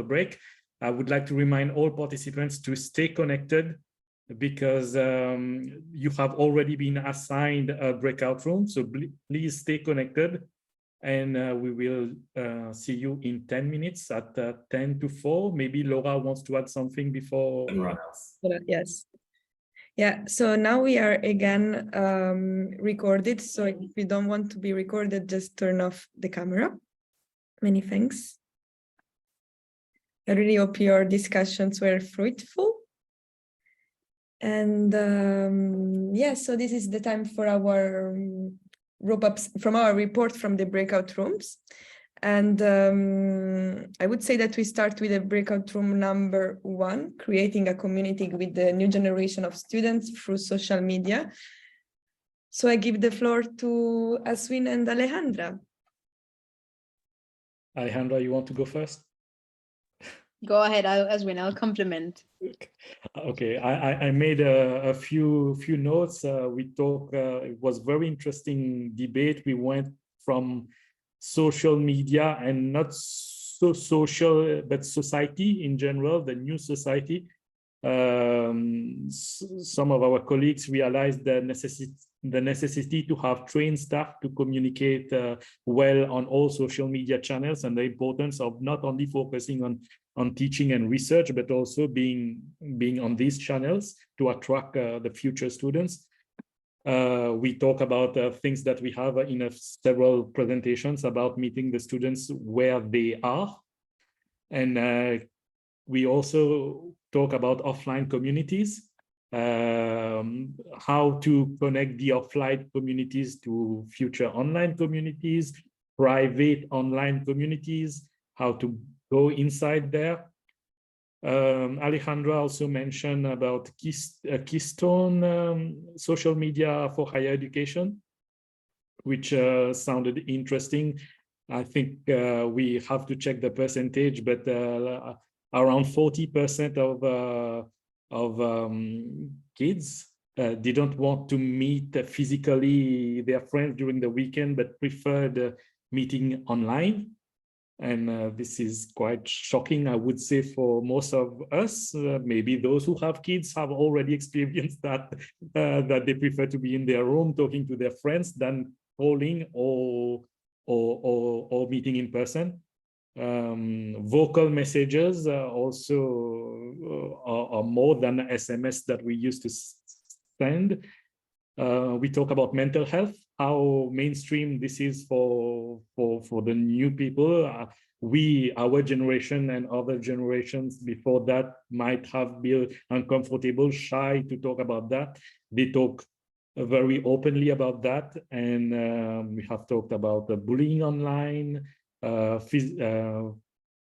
break, I would like to remind all participants to stay connected, because you have already been assigned a breakout room. So please stay connected, and we will see you in 10 minutes at 10 to 4. Maybe Laura wants to add something before. Yes. Yeah, so now we are again recorded. So if you don't want to be recorded, just turn off the camera. Many thanks. I really hope your discussions were fruitful. And yeah, so this is the time for our wrap-ups from our report from the breakout rooms. And I would say that we start with a breakout room number 1, creating a community with the new generation of students through social media. So I give the floor to Aswin and Alejandra. Alejandra, you want to go first? Go ahead, Aswin, I'll compliment. Okay, I made a few notes. We talked, it was very interesting debate. We went from social media and not so social, but society in general, the new society. Some of our colleagues realized the necessity to have trained staff to communicate well on all social media channels, and the importance of not only focusing on teaching and research, but also being on these channels to attract the future students. We talk about things that we have in several presentations about meeting the students where they are. And we also talk about offline communities, how to connect the offline communities to future online communities, private online communities, how to go inside there. Alejandra also mentioned about Keystone social media for higher education, which sounded interesting. I think we have to check the percentage, but around 40% of kids didn't want to meet physically their friends during the weekend, but preferred meeting online. And this is quite shocking, I would say, for most of us. Maybe those who have kids have already experienced that, that they prefer to be in their room talking to their friends than calling or meeting in person. Vocal messages also are more than SMS that we used to send. We talk about mental health, how mainstream this is for the new people. Our generation and other generations before that might have been uncomfortable, shy to talk about that. They talk very openly about that, and we have talked about the bullying online,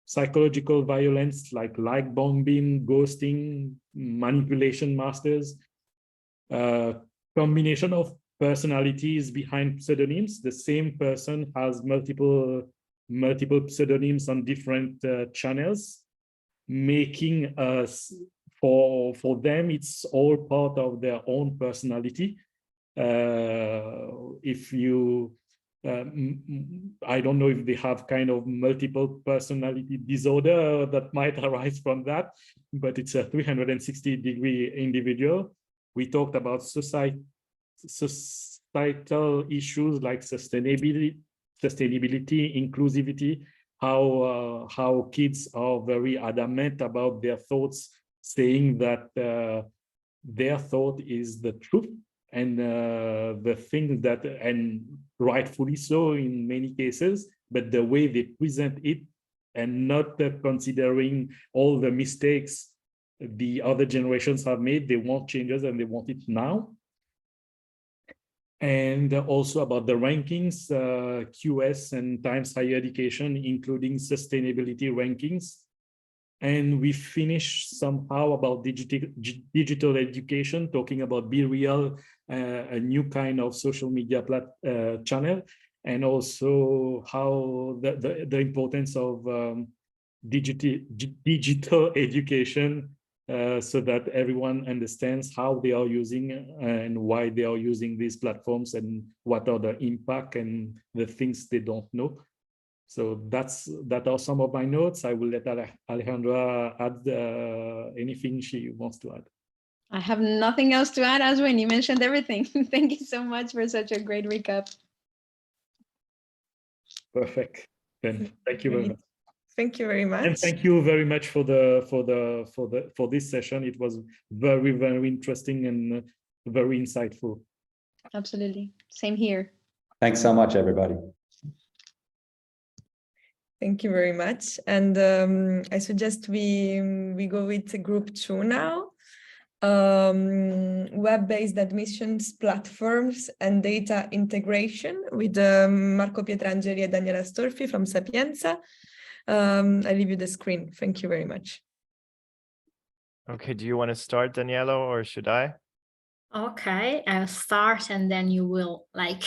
psychological violence like bombing, ghosting, manipulation masters, combination of personalities behind pseudonyms. The same person has multiple pseudonyms on different channels, making us, for them, it's all part of their own personality. If you, I don't know if they have kind of multiple personality disorder that might arise from that, but it's a 360-degree individual. We talked about societal issues like sustainability, inclusivity, how kids are very adamant about their thoughts, saying that their thought is the truth, and the thing that, and rightfully so in many cases, but the way they present it, and not considering all the mistakes the other generations have made. They want changes and they want it now. And also about the rankings, QS and Times Higher Education, including sustainability rankings. And we finished somehow about digital education, talking about Be Real, a new kind of social media channel, and also how the importance of digital education, so that everyone understands how they are using and why they are using these platforms, and what are the impact and the things they don't know. So that are some of my notes. I will let Alejandra add anything she wants to add. I have nothing else to add, Aswin. You mentioned everything. Thank you so much for such a great recap. Perfect. Then thank you very much. Thank you very much. And thank you very much for this session. It was very, very interesting and very insightful. Absolutely. Same here. Thanks so much, everybody. Thank you very much. And I suggest we go with group 2 now. Web-based admissions platforms and data integration with Marco Pietrangeli and Daniela ASTOLFI from Sapienza. I leave you the screen. Thank you very much. Okay, do you want to start, Daniela, or should I? Okay, I'll start and then you will like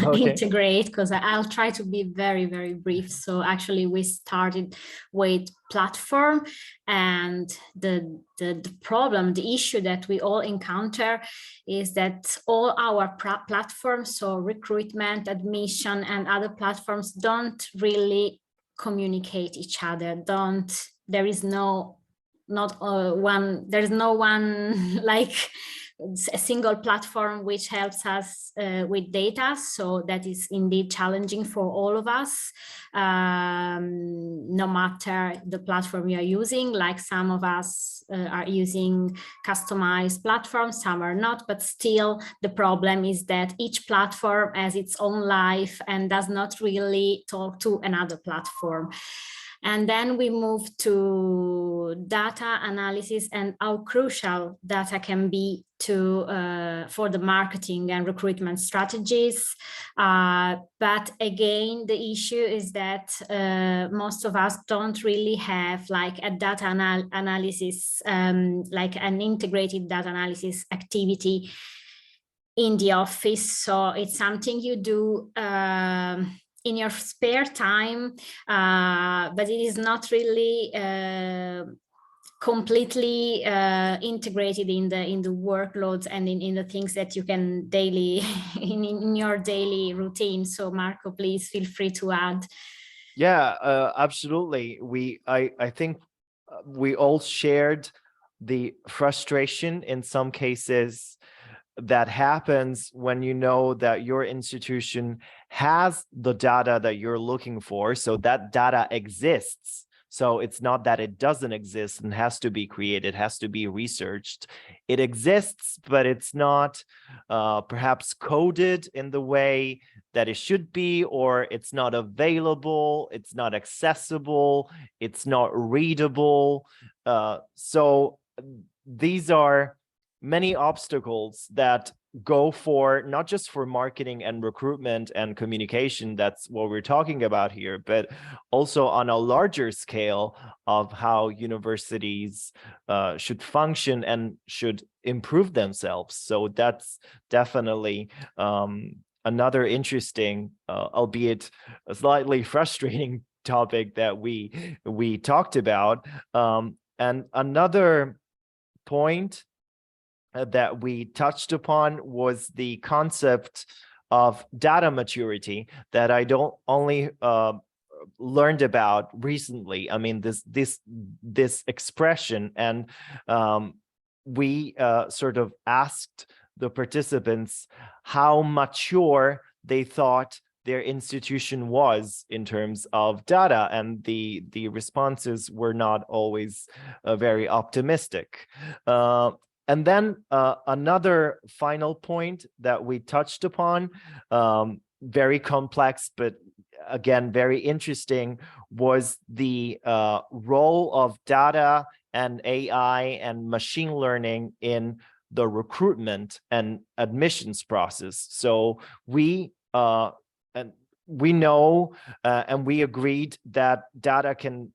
Okay. integrate, because I'll try to be very, very brief. So actually we started with platform, and the problem, the issue that we all encounter is that all our platforms, so recruitment, admission, and other platforms don't really communicate each other. There is no one like a single platform which helps us with data. So that is indeed challenging for all of us, no matter the platform you are using. Like some of us are using customized platforms, some are not, but still the problem is that each platform has its own life and does not really talk to another platform. And then we move to data analysis and how crucial data can be for the marketing and recruitment strategies. But again, the issue is that most of us don't really have like a data analysis, like an integrated data analysis activity in the office. So it's something you do in your spare time, but it is not really completely integrated in the workloads and in the things that you can daily in your daily routine. So Marco, please feel free to add. Yeah, absolutely. I think we all shared the frustration in some cases that happens when you know that your institution has the data that you're looking for. So that data exists, So it's not that it doesn't exist and has to be created, has to be researched. It exists, but it's not perhaps coded in the way that it should be, or it's not available, it's not accessible, it's not readable. So these are many obstacles that go for not just for marketing and recruitment and communication, that's what we're talking about here, but also on a larger scale of how universities should function and should improve themselves. So that's definitely another interesting, albeit a slightly frustrating topic that we talked about. And another point that we touched upon was the concept of data maturity that I don't only learned about recently. I mean, this expression, and we sort of asked the participants how mature they thought their institution was in terms of data, and the responses were not always very optimistic. And then another final point that we touched upon, very complex, but again, very interesting, was the role of data and AI and machine learning in the recruitment and admissions process. So we know and we agreed that data can,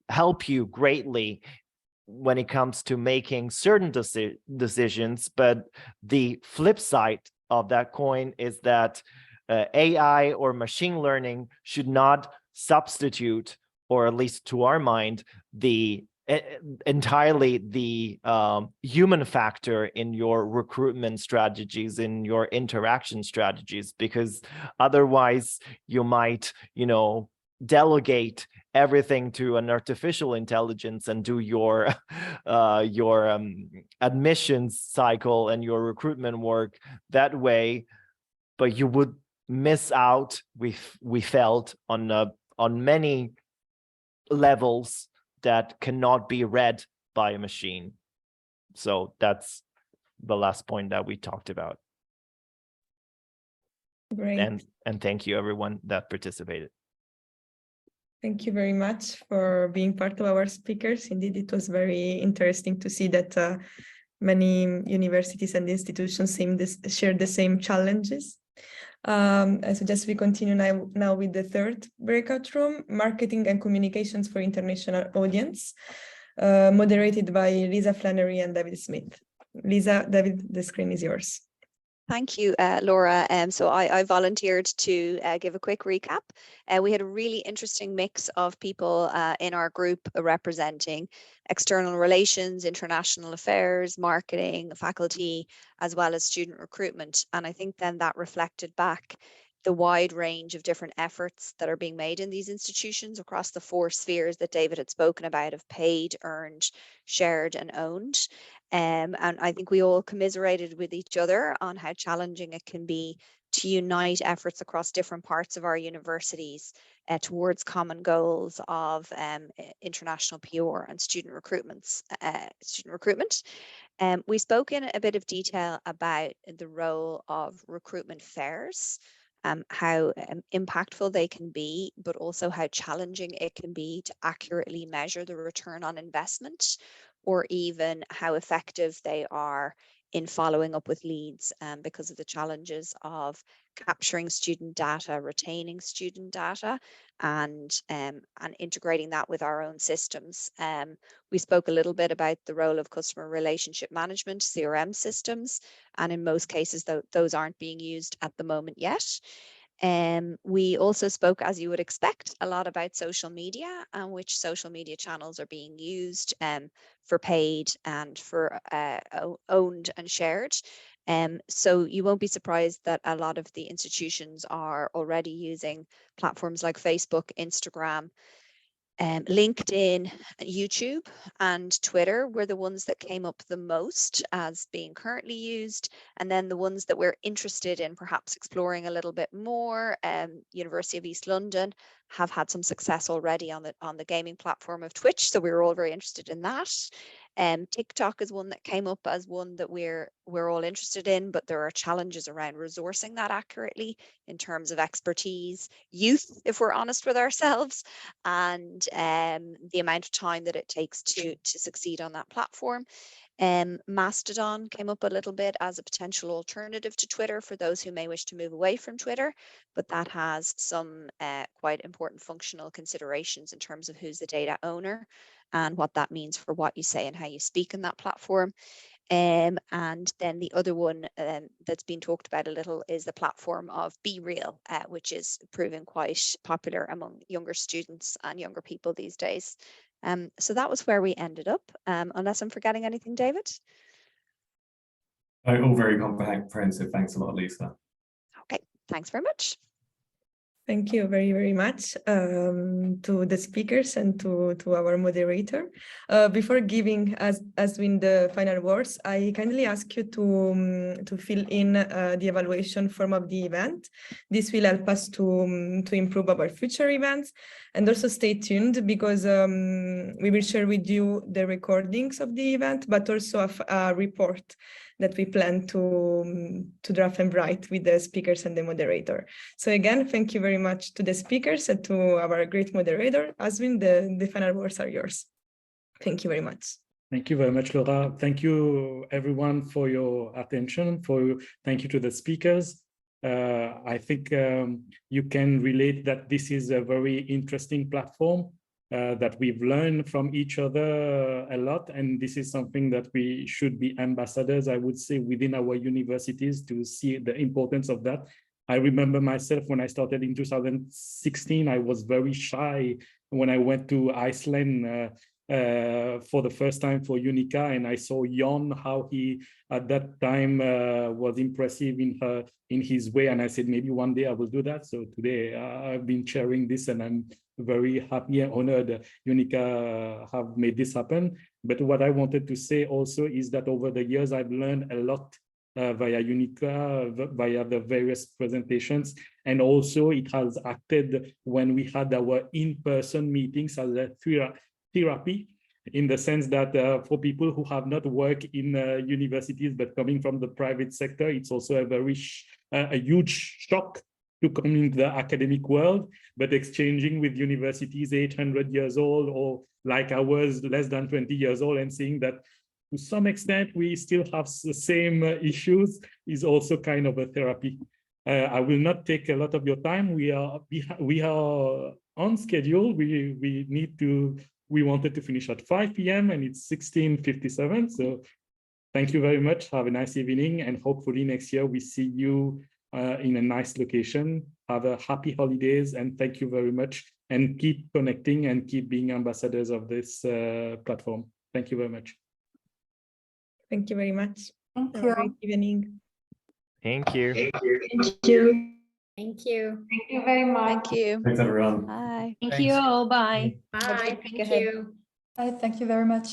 help you greatly when it comes to making certain decisions, but the flip side of that coin is that AI or machine learning should not substitute, or at least to our mind, entirely the human factor in your recruitment strategies, in your interaction strategies, because otherwise you might, delegate everything to an artificial intelligence and do your admissions cycle and your recruitment work that way, but you would miss out, we felt, on many levels that cannot be read by a machine. So that's the last point that we talked about. Great. And thank you everyone that participated. Thank you very much for being part of our speakers. Indeed, it was very interesting to see that many universities and institutions share the same challenges. I suggest we continue now with the third breakout room, Marketing and Communications for International Audience, moderated by Lisa FLANNERY and David Smith. Lisa, David, the screen is yours. Thank you, Laura. So I volunteered to give a quick recap. We had a really interesting mix of people in our group representing external relations, international affairs, marketing, faculty, as well as student recruitment. And I think then that reflected back the wide range of different efforts that are being made in these institutions across the 4 spheres that David had spoken about of paid, earned, shared, and owned. And I think we all commiserated with each other on how challenging it can be to unite efforts across different parts of our universities towards common goals of international PR and student recruitment. We spoke in a bit of detail about the role of recruitment fairs, how impactful they can be, but also how challenging it can be to accurately measure the return on investment, or even how effective they are in following up with leads, because of the challenges of capturing student data, retaining student data, and integrating that with our own systems. We spoke a little bit about the role of customer relationship management, CRM systems, and in most cases those aren't being used at the moment yet. We also spoke, as you would expect, a lot about social media and which social media channels are being used for paid and for owned and shared. So you won't be surprised that a lot of the institutions are already using platforms like Facebook, Instagram, LinkedIn, YouTube, and Twitter were the ones that came up the most as being currently used. And then the ones that we're interested in perhaps exploring a little bit more, University of East London have had some success already on the gaming platform of Twitch. So we were all very interested in that. TikTok is one that came up as one that we're all interested in, but there are challenges around resourcing that accurately in terms of expertise, youth, if we're honest with ourselves, and the amount of time that it takes to succeed on that platform. Mastodon came up a little bit as a potential alternative to Twitter for those who may wish to move away from Twitter, but that has some quite important functional considerations in terms of who's the data owner and what that means for what you say and how you speak on that platform. And then the other one that's been talked about a little is the platform of Be Real, which is proving quite popular among younger students and younger people these days. So that was where we ended up, unless I'm forgetting anything, David? All very comprehensive. Thanks a lot, Lisa. Okay, thanks very much. Thank you very, very much to the speakers and to our moderator. Before giving Aswin the final words, I kindly ask you to fill in the evaluation form of the event. This will help us to improve our future events, and also stay tuned because we will share with you the recordings of the event, but also a report that we plan to draft and write with the speakers and the moderator. So again, thank you very much to the speakers and to our great moderator. Aswin, the final words are yours. Thank you very much. Thank you very much, Laura. Thank you, everyone, for your attention. Thank you to the speakers. I think you can relate that this is a very interesting platform, that we've learned from each other a lot. And this is something that we should be ambassadors, I would say, within our universities to see the importance of that. I remember myself when I started in 2016, I was very shy when I went to Iceland for the first time for UNICA, and I saw Jon, how he at that time was impressive in his way, and I said maybe one day I will do that. So today I've been sharing this, and I'm very happy and honored UNICA have made this happen. But what I wanted to say also is that over the years I've learned a lot via UNICA, via the various presentations, and also it has acted when we had our in-person meetings as a therapy, in the sense that for people who have not worked in universities but coming from the private sector, it's also a huge shock to come into the academic world, but exchanging with universities 800 years old or like ours less than 20 years old, and seeing that to some extent we still have the same issues is also kind of a therapy. I will not take a lot of your time. We are on schedule. We wanted to finish at 5 p.m. and it's 16:57. So thank you very much. Have a nice evening, and hopefully next year we see you in a nice location. Have a happy holidays, and thank you very much. And keep connecting and keep being ambassadors of this platform. Thank you very much. Thank you very much. Thank Have you. a great evening. Thank you. Thank you. Thank you. Thank you very much. Thank you. Thanks, everyone. Bye. Thank you all. Bye. Bye. Have a great week Thank ahead. you. Bye. Thank you very much.